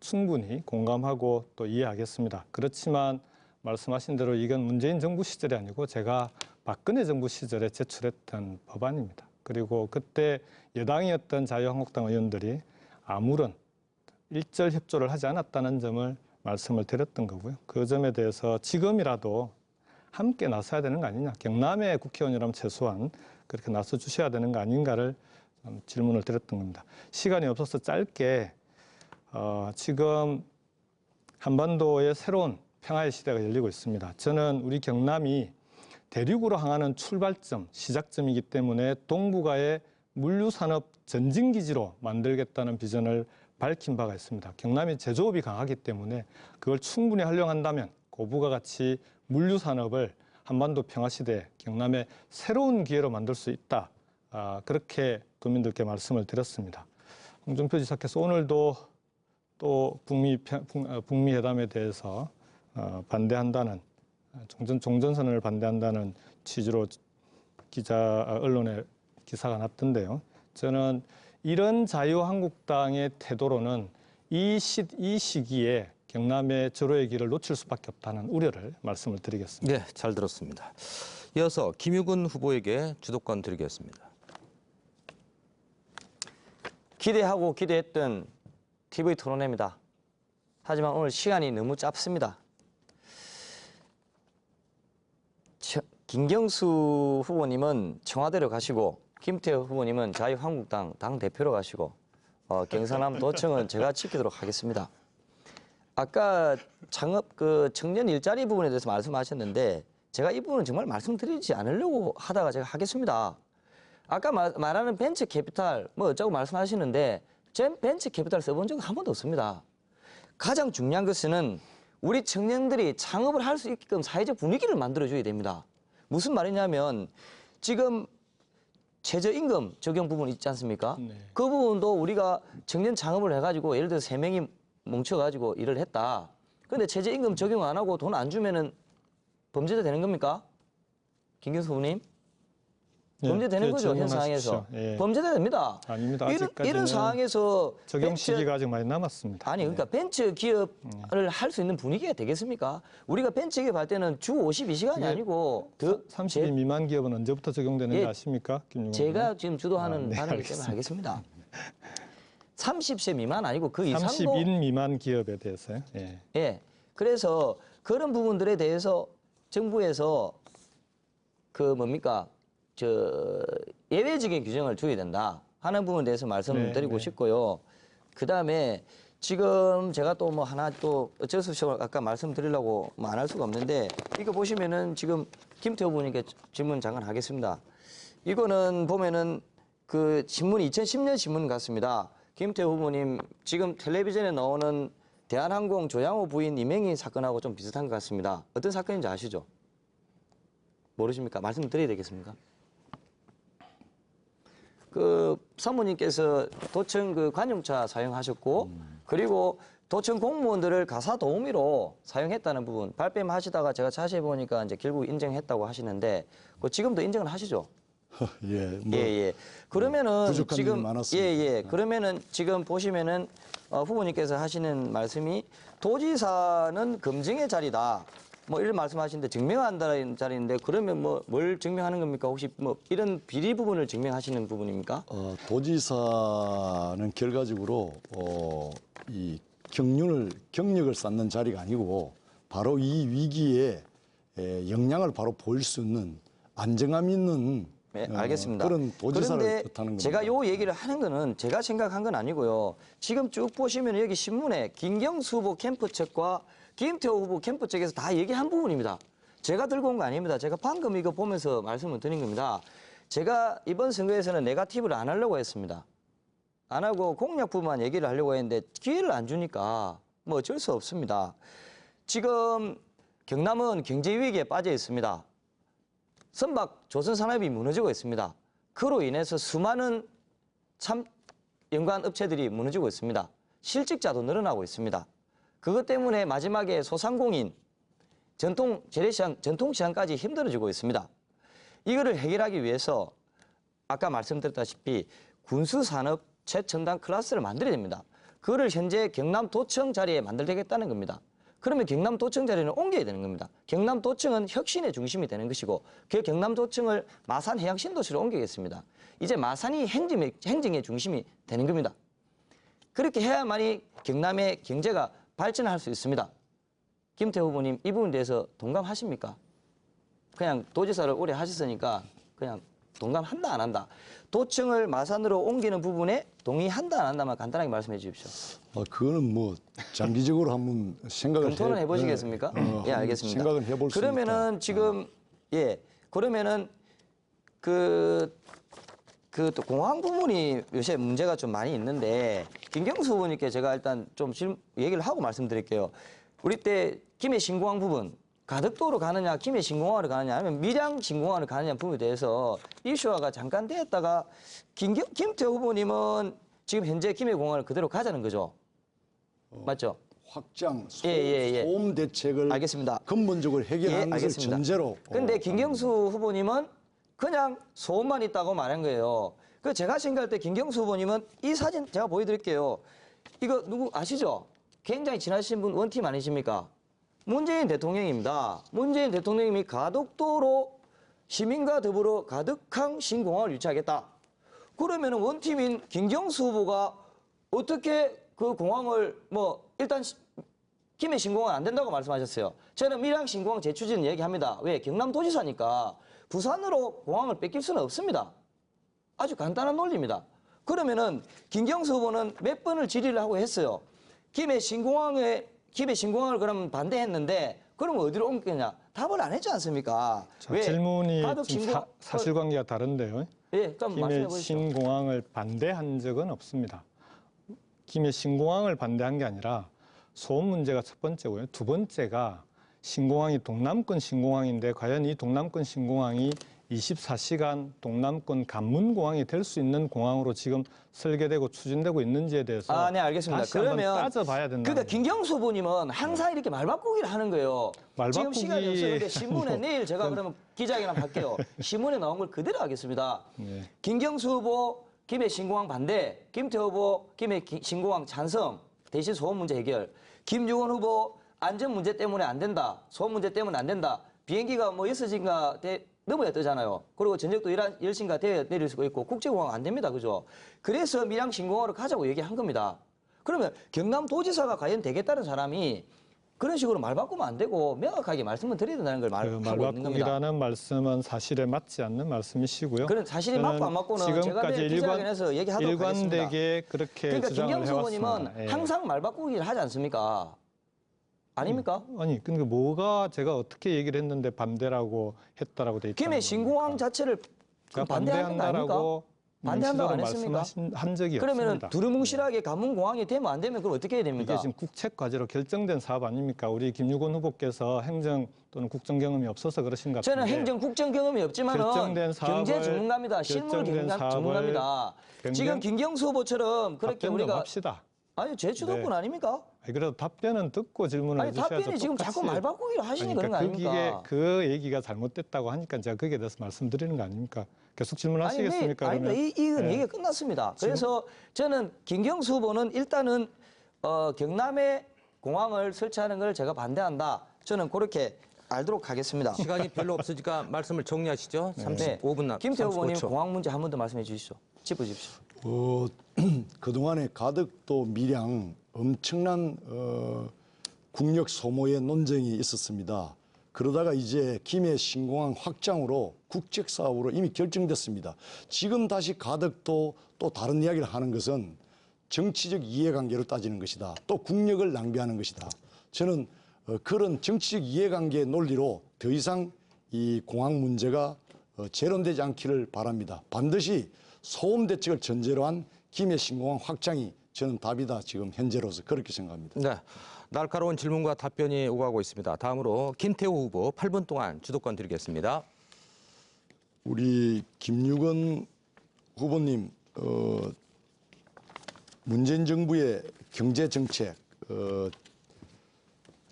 충분히 공감하고 또 이해하겠습니다. 그렇지만 말씀하신 대로 이건 문재인 정부 시절이 아니고 제가 박근혜 정부 시절에 제출했던 법안입니다. 그리고 그때 여당이었던 자유한국당 의원들이 아무런 일절 협조를 하지 않았다는 점을 말씀을 드렸던 거고요. 그 점에 대해서 지금이라도 함께 나서야 되는 거 아니냐. 경남의 국회의원이라면 최소한 그렇게 나서 주셔야 되는 거 아닌가를 질문을 드렸던 겁니다. 시간이 없어서 짧게 지금 한반도의 새로운 평화의 시대가 열리고 있습니다. 저는 우리 경남이 대륙으로 향하는 출발점, 시작점이기 때문에 동북아의 물류산업 전진기지로 만들겠다는 비전을 밝힌 바가 있습니다. 경남이 제조업이 강하기 때문에 그걸 충분히 활용한다면 고부가 가치 물류산업을 한반도 평화시대 경남의 새로운 기회로 만들 수 있다. 그렇게 도민들께 말씀을 드렸습니다. 홍준표 지사께서 오늘도 또 북미 회담에 대해서 반대한다는 종전선언을 반대한다는 취지로 언론에 기사가 났던데요. 저는 이런 자유한국당의 태도로는 이 시기에 경남의 절호의 길을 놓칠 수밖에 없다는 우려를 말씀을 드리겠습니다.
네, 잘 들었습니다. 이어서 김유근 후보에게 주도권 드리겠습니다.
기대하고 기대했던 TV 토론회입니다. 하지만 오늘 시간이 너무 짧습니다. 김경수 후보님은 청와대로 가시고 김태호 후보님은 자유한국당 당대표로 가시고 경상남 도청은 제가 지키도록 하겠습니다. 아까 창업 청년 일자리 부분에 대해서 말씀하셨는데 제가 이 부분은 정말 말씀드리지 않으려고 하다가 제가 하겠습니다. 아까 말하는 벤처 캐피탈 뭐 어쩌고 말씀하시는데 제 벤처 캐피탈 써본 적은 한 번도 없습니다. 가장 중요한 것은 우리 청년들이 창업을 할 수 있게끔 사회적 분위기를 만들어줘야 됩니다. 무슨 말이냐면 지금 최저임금 적용 부분 있지 않습니까?
네.
그 부분도 우리가 청년 창업을 해가지고 예를 들어 3명이 뭉쳐가지고 일을 했다. 근데 최저임금 적용 안 하고 돈 안 주면은 범죄자 되는 겁니까? 김경수 후보님? 범죄 되는 거죠, 현 상황에서.
예.
범죄자 됩니다.
아닙니다.
이런
아직까지는
상황에서
적용
벤처-
시기가 아직 많이 남았습니다.
아니 그러니까 벤처 기업을 할 수 있는 분위기가 되겠습니까? 우리가 벤처 기업 할 때는 주 52시간이 아니고 더
30인 미만 기업은 언제부터 적용되는지
예.
아십니까? 김용건
제가 지금 주도하는
네,
단어이기 때문에 알겠습니다. 30세 미만 아니고 그 이상도
30인 미만 기업에 대해서요. 예.
예. 그래서 그런 부분들에 대해서 정부에서 그 뭡니까? 예외적인 규정을 줘야 된다 하는 부분에 대해서 말씀드리고
네.
싶고요. 그다음에 지금 제가 또 뭐 하나 또 어쩔 수 없이 아까 말씀드리려고 뭐 안 할 수가 없는데 이거 보시면은 지금 김태호 후보님께 질문 잠깐 하겠습니다. 이거는 보면은 그 신문 2010년 신문 같습니다. 김태호 후보님 지금 텔레비전에 나오는 대한항공 조양호 부인 이명희 사건하고 좀 비슷한 것 같습니다. 어떤 사건인지 아시죠? 모르십니까? 말씀드려야 되겠습니까? 그 사모님께서 도청 그 관용차 사용하셨고 그리고 도청 공무원들을 가사 도우미로 사용했다는 부분 발뺌하시다가 제가 자세히 보니까 이제 결국 인정했다고 하시는데 그 지금도 인정을 하시죠?
예, 뭐
예. 그러면은
부족한
지금
일이 많았습니다.
예. 그러면은 지금 보시면은 후보님께서 하시는 말씀이 도지사는 검증의 자리다. 뭐 이런 말씀하시는데 증명한다는 자리인데 그러면 뭐 뭘 증명하는 겁니까? 혹시 뭐 이런 비리 부분을 증명하시는 부분입니까?
도지사는 결과적으로 이 경력을 쌓는 자리가 아니고 바로 이 위기에 역량을 바로 보일 수 있는 안정감 있는
네, 알겠습니다.
그런 도지사를
그런데
뜻하는 겁니다.
제가 요 얘기를 하는 거는 제가 생각한 건 아니고요. 지금 쭉 보시면 여기 신문에 김경수 후보 캠프 측과 김태호 후보 캠프 측에서 다 얘기한 부분입니다. 제가 들고 온 거 아닙니다. 제가 방금 이거 보면서 말씀을 드린 겁니다. 제가 이번 선거에서는 네거티브를 안 하려고 했습니다. 안 하고 공약 부분만 얘기를 하려고 했는데 기회를 안 주니까 뭐 어쩔 수 없습니다. 지금 경남은 경제 위기에 빠져 있습니다. 선박 조선 산업이 무너지고 있습니다. 그로 인해서 수많은 참 연관 업체들이 무너지고 있습니다. 실직자도 늘어나고 있습니다. 그것 때문에 마지막에 소상공인, 전통시장까지 힘들어지고 있습니다. 이거를 해결하기 위해서 아까 말씀드렸다시피 군수산업 최첨단 클래스를 만들어야 됩니다. 그거를 현재 경남도청 자리에 만들겠다는 겁니다. 그러면 경남도청 자리는 옮겨야 되는 겁니다. 경남도청은 혁신의 중심이 되는 것이고 그 경남도청을 마산해양신도시로 옮기겠습니다. 이제 마산이 행정의 중심이 되는 겁니다. 그렇게 해야만이 경남의 경제가 발전할 수 있습니다. 김태호 후보님 이 부분에 대해서 동감하십니까? 그냥 도지사를 오래 하셨으니까 그냥 동감한다 안 한다. 도청을 마산으로 옮기는 부분에 동의한다 안 한다만 간단하게 말씀해 주십시오.
그거는 뭐 장기적으로 한번 생각을
검토는 해보시겠습니까? 예, 알겠습니다.
생각은 해볼 수 있다.
그러면은 지금 그러면은 또 공항 부분이 요새 문제가 좀 많이 있는데 김경수 후보님께 제가 일단 좀 얘기를 하고 말씀드릴게요. 우리 때 김해 신공항 부분 가덕도로 가느냐 김해 신공항으로 가느냐 아니면 밀양 신공항으로 가느냐 부분에 대해서 이슈화가 잠깐 되었다가 김태호 후보님은 지금 현재 김해 공항을 그대로 가자는 거죠. 맞죠?
확장
예.
소음 대책을
알겠습니다.
근본적으로 해결하는 것을
알겠습니다.
전제로.
근데 김경수 후보님은 그냥 소음만 있다고 말한 거예요. 그 제가 생각할 때 김경수 후보님은 이 사진 제가 보여드릴게요. 이거 누구 아시죠? 굉장히 친하신 분 원팀 아니십니까? 문재인 대통령입니다. 문재인 대통령님이 가덕도로 시민과 더불어 가덕항 신공항을 유치하겠다. 그러면은 원팀인 김경수 후보가 어떻게 그 공항을 일단 김해 신공항 안 된다고 말씀하셨어요. 저는 밀양 신공항 재추진 얘기합니다. 왜? 경남도지사니까 부산으로 공항을 뺏길 수는 없습니다. 아주 간단한 논리입니다. 그러면은 김경수 후보는 몇 번을 질의를 하고 했어요. 김해 신공항을 그러면 반대했는데 그러면 어디로 옮겼냐? 답을 안 했지 않습니까?
자,
왜?
질문이
가덕
지금
신공항-
사실관계가 다른데요.
예, 좀 말씀해
김해
보시죠.
신공항을 반대한 적은 없습니다. 김해 신공항을 반대한 게 아니라 소음 문제가 첫 번째고요. 두 번째가 신공항이 동남권 신공항인데 과연 이 동남권 신공항이 24시간 동남권 관문공항이 될 수 있는 공항으로 지금 설계되고 추진되고 있는지에 대해서
네, 알겠습니다.
다시 한번
그러면
따져봐야 된다.
그러니까 김경수 후보님은 항상 이렇게 말바꾸기를 하는 거예요. 지금
말바꾸기-
시간이 없었는데 신문에 내일 제가 그러면 기자회견 할게요. 신문에 나온 걸 그대로 하겠습니다.
네.
김경수 후보 김해 신공항 반대, 김태호 후보 김해 신공항 찬성, 대신 소음 문제 해결. 김유원 후보 안전 문제 때문에 안 된다, 소음 문제 때문에 안 된다. 비행기가 6시인가 넘어야 뜨잖아요. 그리고 전력도 10시인가 돼야 내릴 수가 있고 국제공항 안 됩니다. 그죠? 그래서 밀양 신공항으로 가자고 얘기한 겁니다. 그러면 경남도지사가 과연 되겠다는 사람이 그런 식으로 말 바꾸면 안 되고 명확하게 말씀을 드려야 된다는 걸
그
말하고 있는 겁니다.
말바꾸기라는 말씀은 사실에 맞지 않는 말씀이시고요.
그런 사실이 맞고 안 맞고는 제가
지금까지
내일 기자회견에서 얘기하도록 하겠습니다.
일관되게 그렇게
그러니까
주장을
김경수
해왔습니다.
후보님은
예.
항상 말 바꾸기를 하지 않습니까? 아닙니까?
아니, 근데 뭐가 제가 어떻게 얘기를 했는데 반대라고 했다라고 돼 있다.
김해 신공항 자체를 반대하는 거 아닙니까? 반대한다고 안 했습니까?
말씀한 적이
그러면은
없습니다.
두루뭉실하게 관문공항이 되면 안 되면 그럼 어떻게 해야 됩니까?
이게 지금 국책 과제로 결정된 사업 아닙니까? 우리 김유곤 후보께서 행정 또는 국정 경험이 없어서 그러신 것 같은데.
저는 행정 국정 경험이 없지만은
결정된 사업을-
경제 전문가입니다. 실물
결정된
경제
사업을
전문가입니다. 지금 김경수 후보처럼 그렇게
답변 좀
우리가
합시다.
아니 제주도권
네.
아닙니까?
아니, 그래도 답변은 듣고 질문을
아니
해주셔야죠.
답변이 지금 자꾸
똑같이.
말 바꾸기를 하시니
아니,
그런 거 아닙니까?
그 얘기가 잘못됐다고 하니까 제가 거기에 대해서 말씀드리는 거 아닙니까? 계속 질문하시겠습니까?
아닙니다. 이건
네.
얘기가 끝났습니다. 그래서 저는 김경수 후보는 일단은 경남에 공항을 설치하는 걸 제가 반대한다. 저는 그렇게 알도록 하겠습니다.
시간이 별로 없으니까 말씀을 정리하시죠. 35분 남.
김태호 후보님
35초.
공항 문제 한 번 더 말씀해 주시죠. 짚어주십시오.
그동안에 가덕도 밀양 엄청난 국력 소모의 논쟁이 있었습니다. 그러다가 이제 김해 신공항 확장으로 국책 사업으로 이미 결정됐습니다. 지금 다시 가덕도 또 다른 이야기를 하는 것은 정치적 이해관계로 따지는 것이다. 또 국력을 낭비하는 것이다. 저는 그런 정치적 이해관계 논리로 더 이상 이 공항 문제가 재론되지 않기를 바랍니다. 반드시 소음 대책을 전제로 한 김해 신공항 확장이 저는 답이다. 지금 현재로서 그렇게 생각합니다.
네, 날카로운 질문과 답변이 오가고 있습니다. 다음으로 김태호 후보 8분 동안 주도권 드리겠습니다.
우리 김유건 후보님, 문재인 정부의 경제 정책,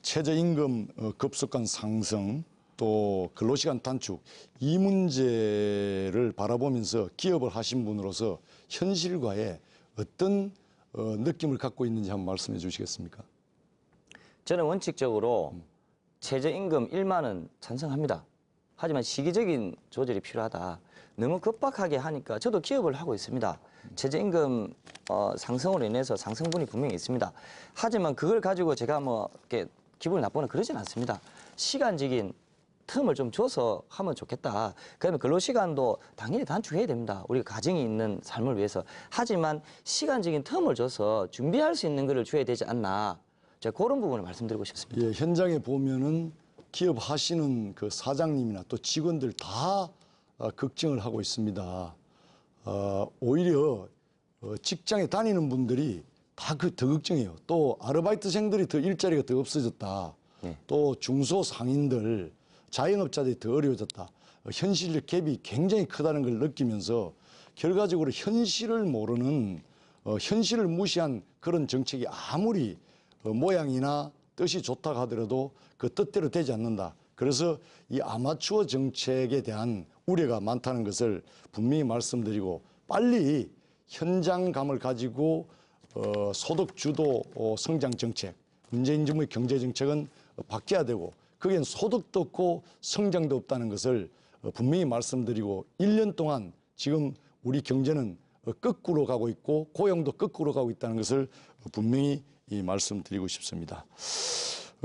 최저임금 급속한 상승, 또 근로시간 단축, 이 문제를 바라보면서 기업을 하신 분으로서 현실과의 어떤 느낌을 갖고 있는지 한번 말씀해 주시겠습니까?
저는 원칙적으로 최저임금 1만 원 찬성합니다. 하지만 시기적인 조절이 필요하다. 너무 급박하게 하니까 저도 기업을 하고 있습니다. 최저임금 상승으로 인해서 상승분이 분명히 있습니다. 하지만 그걸 가지고 제가 이렇게 기분이 나쁘거나 그러진 않습니다. 시간적인 틈을 좀 줘서 하면 좋겠다. 그러면 근로시간도 당연히 단축해야 됩니다. 우리가 가정이 있는 삶을 위해서. 하지만 시간적인 틈을 줘서 준비할 수 있는 것을 줘야 되지 않나. 제가 그런 부분을 말씀드리고 싶습니다.
예, 현장에 보면은 기업 하시는 그 사장님이나 또 직원들 다 걱정을 하고 있습니다. 오히려 직장에 다니는 분들이 다 더 걱정해요. 또 아르바이트생들이 더 일자리가 더 없어졌다.
네.
또 중소상인들, 자영업자들이 더 어려워졌다. 현실적 갭이 굉장히 크다는 걸 느끼면서 결과적으로 현실을 모르는 현실을 무시한 그런 정책이 아무리 모양이나 뜻이 좋다고 하더라도 그 뜻대로 되지 않는다. 그래서 이 아마추어 정책에 대한 우려가 많다는 것을 분명히 말씀드리고 빨리 현장감을 가지고 소득 주도 성장 정책, 문재인 정부의 경제 정책은 바뀌어야 되고 거기엔 소득도 없고 성장도 없다는 것을 분명히 말씀드리고 1년 동안 지금 우리 경제는 거꾸로 가고 있고 고용도 거꾸로 가고 있다는 것을 분명히 말씀드리고 싶습니다.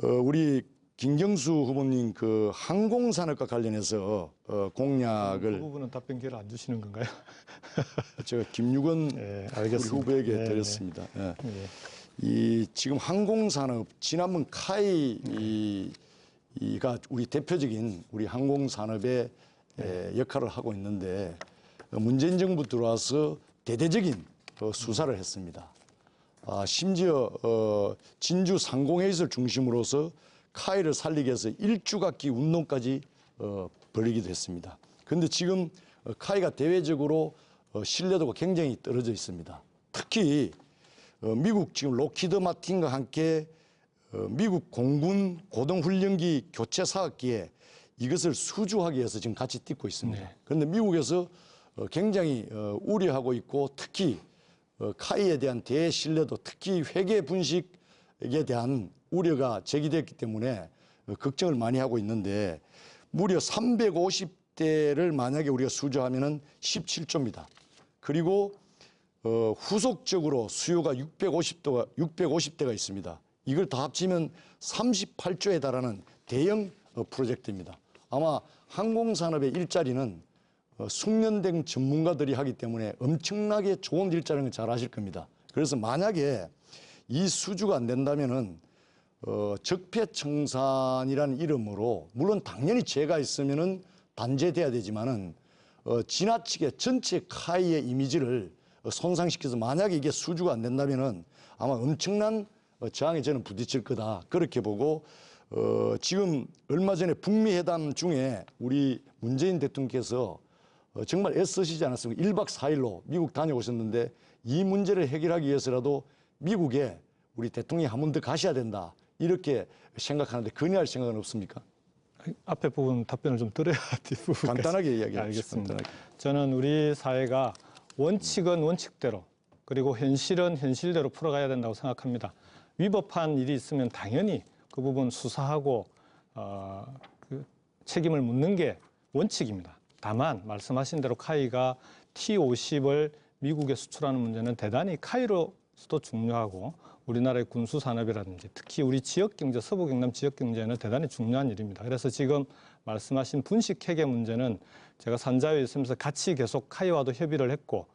우리 김경수 후보님 그 항공산업과 관련해서
그
공약을
부분은 답변 기회를 안 주시는 건가요?
제가 김유건
예,
우리
알겠습니다.
후보에게
네,
드렸습니다. 예.
예.
이 지금 항공산업 지난번 카이가 우리 대표적인 우리 항공산업의 역할을 하고 있는데 문재인 정부 들어와서 대대적인 수사를 했습니다. 심지어 진주 상공회의소를 중심으로서 카이를 살리기 위해서 일주각기 운동까지 벌이기도 했습니다. 그런데 지금 카이가 대외적으로 신뢰도가 굉장히 떨어져 있습니다. 특히 미국 지금 록히드 마틴과 함께 미국 공군 고등훈련기 교체 사업기에 이것을 수주하기 위해서 지금 같이 뛰고 있습니다.
네.
그런데 미국에서 굉장히 우려하고 있고 특히 카이에 대한 대신뢰도 특히 회계 분식에 대한 우려가 제기됐기 때문에 걱정을 많이 하고 있는데 무려 350대를 만약에 우리가 수주하면은 17조입니다. 그리고 후속적으로 수요가 650대가 있습니다. 이걸 다 합치면 38조에 달하는 대형 프로젝트입니다. 아마 항공산업의 일자리는 숙련된 전문가들이 하기 때문에 엄청나게 좋은 일자리는 잘 아실 겁니다. 그래서 만약에 이 수주가 안 된다면은 적폐청산이라는 이름으로 물론 당연히 죄가 있으면은 단죄돼야 되지만은 지나치게 전체 카이의 이미지를 손상시켜서 만약에 이게 수주가 안 된다면은 아마 엄청난 저항에 저는 부딪힐 거다 그렇게 보고 지금 얼마 전에 북미 회담 중에 우리 문재인 대통령께서 정말 애쓰시지 않았습니까? 1박 4일로 미국 다녀오셨는데 이 문제를 해결하기 위해서라도 미국에 우리 대통령이 한 번 더 가셔야 된다 이렇게 생각하는데 건의할 생각은 없습니까?
앞에 부분 답변을 좀 드려야 뒷부분까지.
간단하게 이야기해
알겠습니다.
주십시오.
저는 우리 사회가 원칙은 원칙대로 그리고 현실은 현실대로 풀어가야 된다고 생각합니다. 위법한 일이 있으면 당연히 그 부분 수사하고 그 책임을 묻는 게 원칙입니다. 다만 말씀하신 대로 카이가 T-50을 미국에 수출하는 문제는 대단히 카이로서도 중요하고 우리나라의 군수 산업이라든지 특히 우리 지역 경제, 서부 경남 지역 경제는 대단히 중요한 일입니다. 그래서 지금 말씀하신 분식 회계 문제는 제가 산자위에 있으면서 같이 계속 카이와도 협의를 했고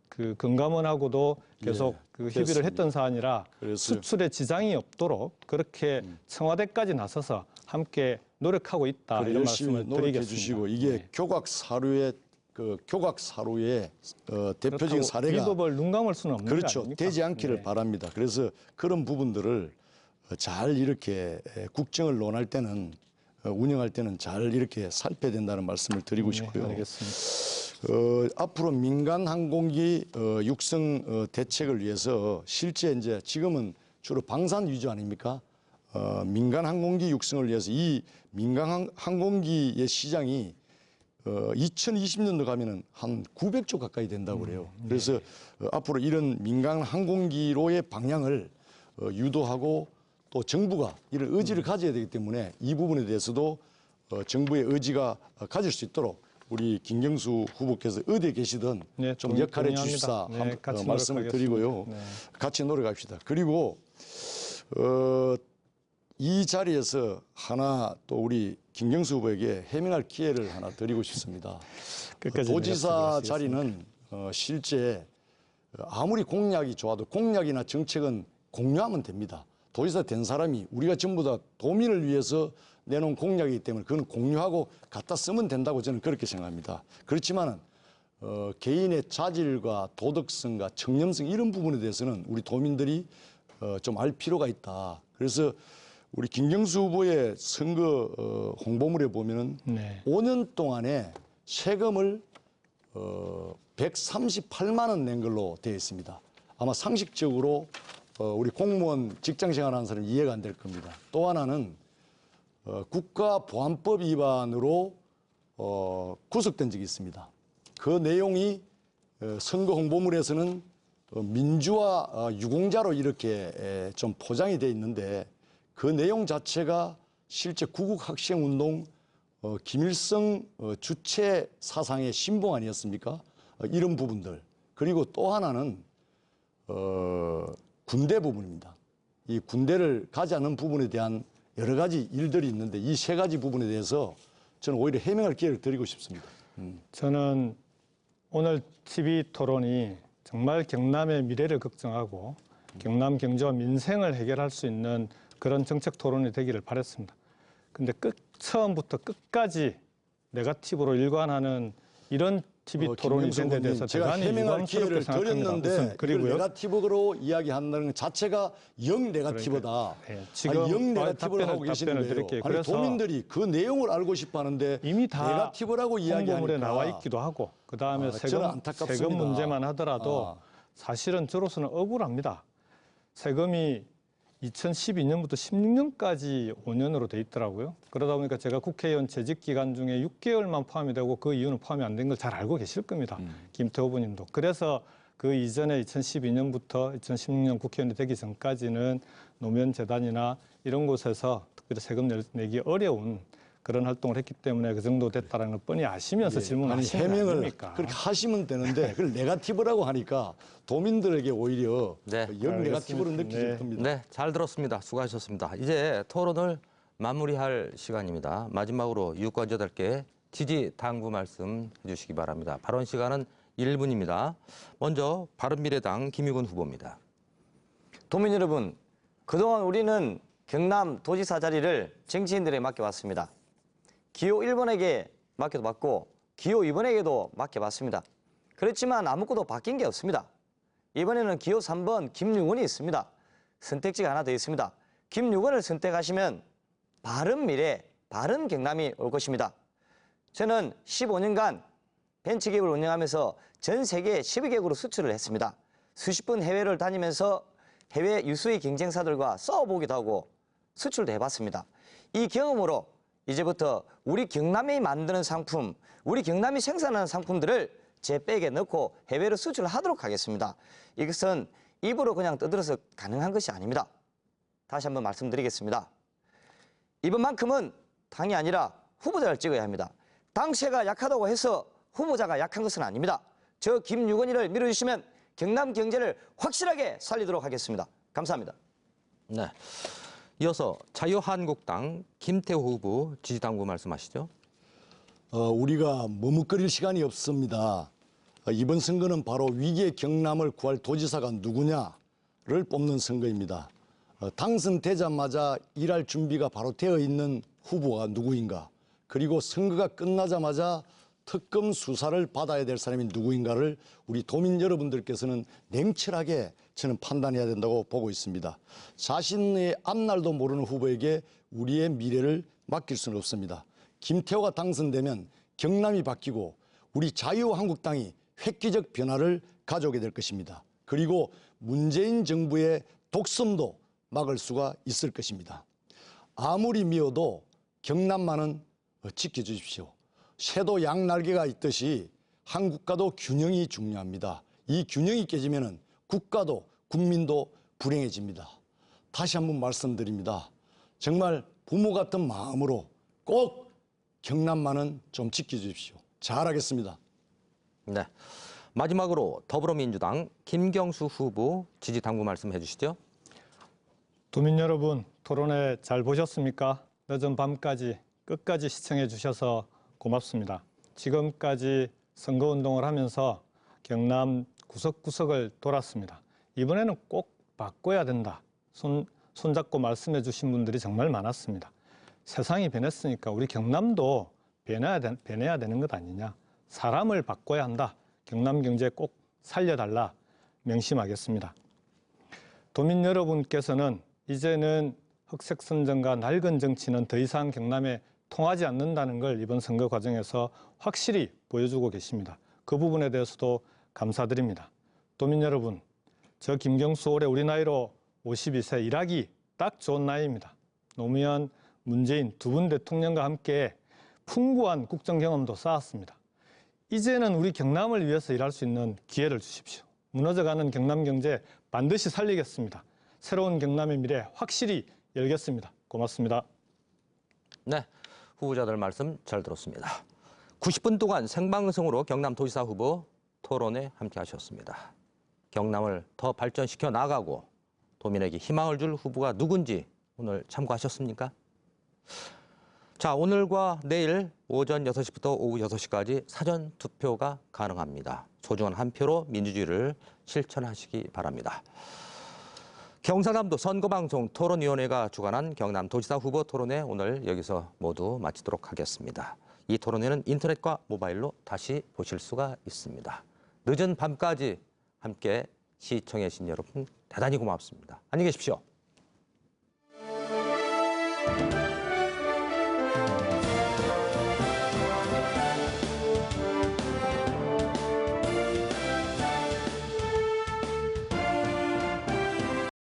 그 금감원하고도 계속 그 협의를
그렇습니다.
했던 사안이라
그래서
수출에 지장이 없도록 그렇게 청와대까지 나서서 함께 노력하고 있다 이런
열심히
말씀을
노력해
드리겠습니다.
주시고 이게
네.
교각 사료의 대표적인
그렇다고
사례가
위법을 눈 감을 수는 없는 거
그렇죠.
아닙니까?
되지 않기를
네.
바랍니다. 그래서 그런 부분들을 잘 이렇게 국정을 논할 때는 운영할 때는 잘 이렇게 살펴야 된다는 말씀을 드리고 싶고요.
알겠습니다.
앞으로 민간 항공기 육성 대책을 위해서 실제 이제 지금은 주로 방산 위주 아닙니까? 민간 항공기 육성을 위해서 이 민간 항공기의 시장이 2020년도 가면은 한 900조 가까이 된다고 그래요. 그래서 앞으로 이런 민간 항공기로의 방향을 유도하고 또 정부가 이런 의지를 가져야 되기 때문에 이 부분에 대해서도 정부의 의지가 가질 수 있도록 우리 김경수 후보께서 어디에 계시든
네,
좀 역할해
동의합니다.
주십사
네, 같이
말씀을
노력하겠습니다.
드리고요.
네.
같이 노력합시다. 그리고 이 자리에서 하나 또 우리 김경수 후보에게 해명할 기회를 하나 드리고 싶습니다.
끝까지
도지사
내가
자리는 실제 아무리 공약이 좋아도 공약이나 정책은 공유하면 됩니다. 도지사 된 사람이 우리가 전부 다 도민을 위해서 내놓은 공약이기 때문에 그건 공유하고 갖다 쓰면 된다고 저는 그렇게 생각합니다. 그렇지만은 개인의 자질과 도덕성과 청렴성 이런 부분에 대해서는 우리 도민들이 좀 알 필요가 있다. 그래서 우리 김경수 후보의 선거 홍보물에 보면은
네.
5년 동안에 세금을 138만 원 낸 걸로 되어 있습니다. 아마 상식적으로 우리 공무원 직장 생활하는 사람이 이해가 안 될 겁니다. 또 하나는 국가보안법 위반으로 구속된 적이 있습니다. 그 내용이 선거 홍보물에서는 민주화 유공자로 이렇게 좀 포장이 되어 있는데 그 내용 자체가 실제 구국학생운동 김일성 주체 사상의 신봉 아니었습니까? 이런 부분들 그리고 또 하나는 군대 부분입니다. 이 군대를 가지 않는 부분에 대한 여러 가지 일들이 있는데 이 세 가지 부분에 대해서 저는 오히려 해명할 기회를 드리고 싶습니다.
저는 오늘 TV 토론이 정말 경남의 미래를 걱정하고 경남 경제와 민생을 해결할 수 있는 그런 정책 토론이 되기를 바랬습니다. 근데 처음부터 끝까지 네거티브로 일관하는 이런 TV 토론이 된 데 대해서
제가
대단히
해명할
유감스럽게
기회를
생각합니다.
드렸는데 이걸
그리고요.
네거티브로 이야기한다는 것 자체가 영 네거티브다.
네, 지금
영 네거티브를 하고
답변을
계시는데요.
드릴게요.
아니,
그래서
도민들이 그 내용을 알고 싶어하는데
이미 다
네거티브라고 이야기하니까
홍보물에 나와 있기도 하고 그다음에
저는 안타깝습니다.
세금 문제만 하더라도 사실은 저로서는 억울합니다. 세금이 2012년부터 16년까지 5년으로 돼 있더라고요. 그러다 보니까 제가 국회의원 재직 기간 중에 6개월만 포함이 되고 그 이유는 포함이 안 된 걸 잘 알고 계실 겁니다. 김태호 후보님도. 그래서 그 이전에 2012년부터 2016년 국회의원이 되기 전까지는 노면재단이나 이런 곳에서 특별히 세금 내기 어려운 그런 활동을 했기 때문에 그 정도 됐다는 걸 뻔히 아시면서 질문하시는 거
해명을
아닙니까?
그렇게 하시면 되는데 그걸 네거티브라고 하니까 도민들에게 오히려
네.
영 네거티브로
알겠습니다.
느끼실
네.
겁니다.
네, 잘 들었습니다. 수고하셨습니다. 이제 토론을 마무리할 시간입니다. 마지막으로 유권자들께 지지 당부 말씀 해주시기 바랍니다. 발언 시간은 1분입니다. 먼저 바른미래당 김유근 후보입니다.
도민 여러분, 그동안 우리는 경남 도지사 자리를 정치인들에게 맡겨왔습니다. 기호 1번에게 맡겨도 받고 기호 2번에게도 맡겨봤습니다. 그렇지만 아무것도 바뀐 게 없습니다. 이번에는 기호 3번 김유근이 있습니다. 선택지가 하나 더 있습니다. 김유근을 선택하시면 바른 미래, 바른 경남이 올 것입니다. 저는 15년간 벤처기업을 운영하면서 전 세계 12개국으로 수출을 했습니다. 수십 번 해외를 다니면서 해외 유수의 경쟁사들과 싸워보기도 하고 수출도 해봤습니다. 이 경험으로 이제부터 우리 경남이 만드는 상품, 우리 경남이 생산하는 상품들을 제 백에 넣고 해외로 수출하도록 하겠습니다. 이것은 입으로 그냥 떠들어서 가능한 것이 아닙니다. 다시 한번 말씀드리겠습니다. 이번만큼은 당이 아니라 후보자를 찍어야 합니다. 당세가 약하다고 해서 후보자가 약한 것은 아닙니다. 저 김유근이를 밀어주시면 경남 경제를 확실하게 살리도록 하겠습니다. 감사합니다.
네. 이어서 자유한국당 김태호 후보 지지 당부 말씀하시죠.
우리가 머뭇거릴 시간이 없습니다. 이번 선거는 바로 위기의 경남을 구할 도지사가 누구냐를 뽑는 선거입니다. 당선되자마자 일할 준비가 바로 되어 있는 후보가 누구인가, 그리고 선거가 끝나자마자 특검 수사를 받아야 될 사람이 누구인가를 우리 도민 여러분들께서는 냉철하게 저는 판단해야 된다고 보고 있습니다. 자신의 앞날도 모르는 후보에게 우리의 미래를 맡길 수는 없습니다. 김태호가 당선되면 경남이 바뀌고 우리 자유한국당이 획기적 변화를 가져오게 될 것입니다. 그리고 문재인 정부의 독점도 막을 수가 있을 것입니다. 아무리 미워도 경남만은 지켜주십시오. 새도 양날개가 있듯이 한국과도 균형이 중요합니다. 이 균형이 깨지면 국가도 국민도 불행해집니다. 다시 한번 말씀드립니다. 정말 부모 같은 마음으로 꼭 경남만은 좀 지켜주십시오. 잘하겠습니다.
네. 마지막으로 더불어민주당 김경수 후보 지지 당부 말씀해 주시죠.
도민 여러분, 토론회 잘 보셨습니까? 늦은 밤까지 끝까지 시청해 주셔서 고맙습니다. 지금까지 선거운동을 하면서 경남 구석구석을 돌았습니다. 이번에는 꼭 바꿔야 된다. 손잡고 말씀해 주신 분들이 정말 많았습니다. 세상이 변했으니까 우리 경남도 변해야 되는 것 아니냐. 사람을 바꿔야 한다. 경남 경제 꼭 살려달라 명심하겠습니다. 도민 여러분께서는 이제는 흑색 선전과 낡은 정치는 더 이상 경남에 통하지 않는다는 걸 이번 선거 과정에서 확실히 보여주고 계십니다. 그 부분에 대해서도 감사드립니다. 도민 여러분, 저 김경수 올해 우리 나이로 52세, 일하기 딱 좋은 나이입니다. 노무현, 문재인 두 분 대통령과 함께 풍부한 국정 경험도 쌓았습니다. 이제는 우리 경남을 위해서 일할 수 있는 기회를 주십시오. 무너져가는 경남 경제 반드시 살리겠습니다. 새로운 경남의 미래 확실히 열겠습니다. 고맙습니다.
네. 후보자들 말씀 잘 들었습니다. 90분 동안 생방송으로 경남도지사 후보 토론에 함께 하셨습니다. 경남을 더 발전시켜 나가고 도민에게 희망을 줄 후보가 누군지 오늘 참고하셨습니까? 자, 오늘과 내일 오전 6시부터 오후 6시까지 사전 투표가 가능합니다. 소중한 한 표로 민주주의를 실천하시기 바랍니다. 경상남도 선거방송 토론위원회가 주관한 경남도지사 후보 토론회 오늘 여기서 모두 마치도록 하겠습니다. 이 토론회는 인터넷과 모바일로 다시 보실 수가 있습니다. 늦은 밤까지 함께 시청해 주신 여러분 대단히 고맙습니다. 안녕히 계십시오.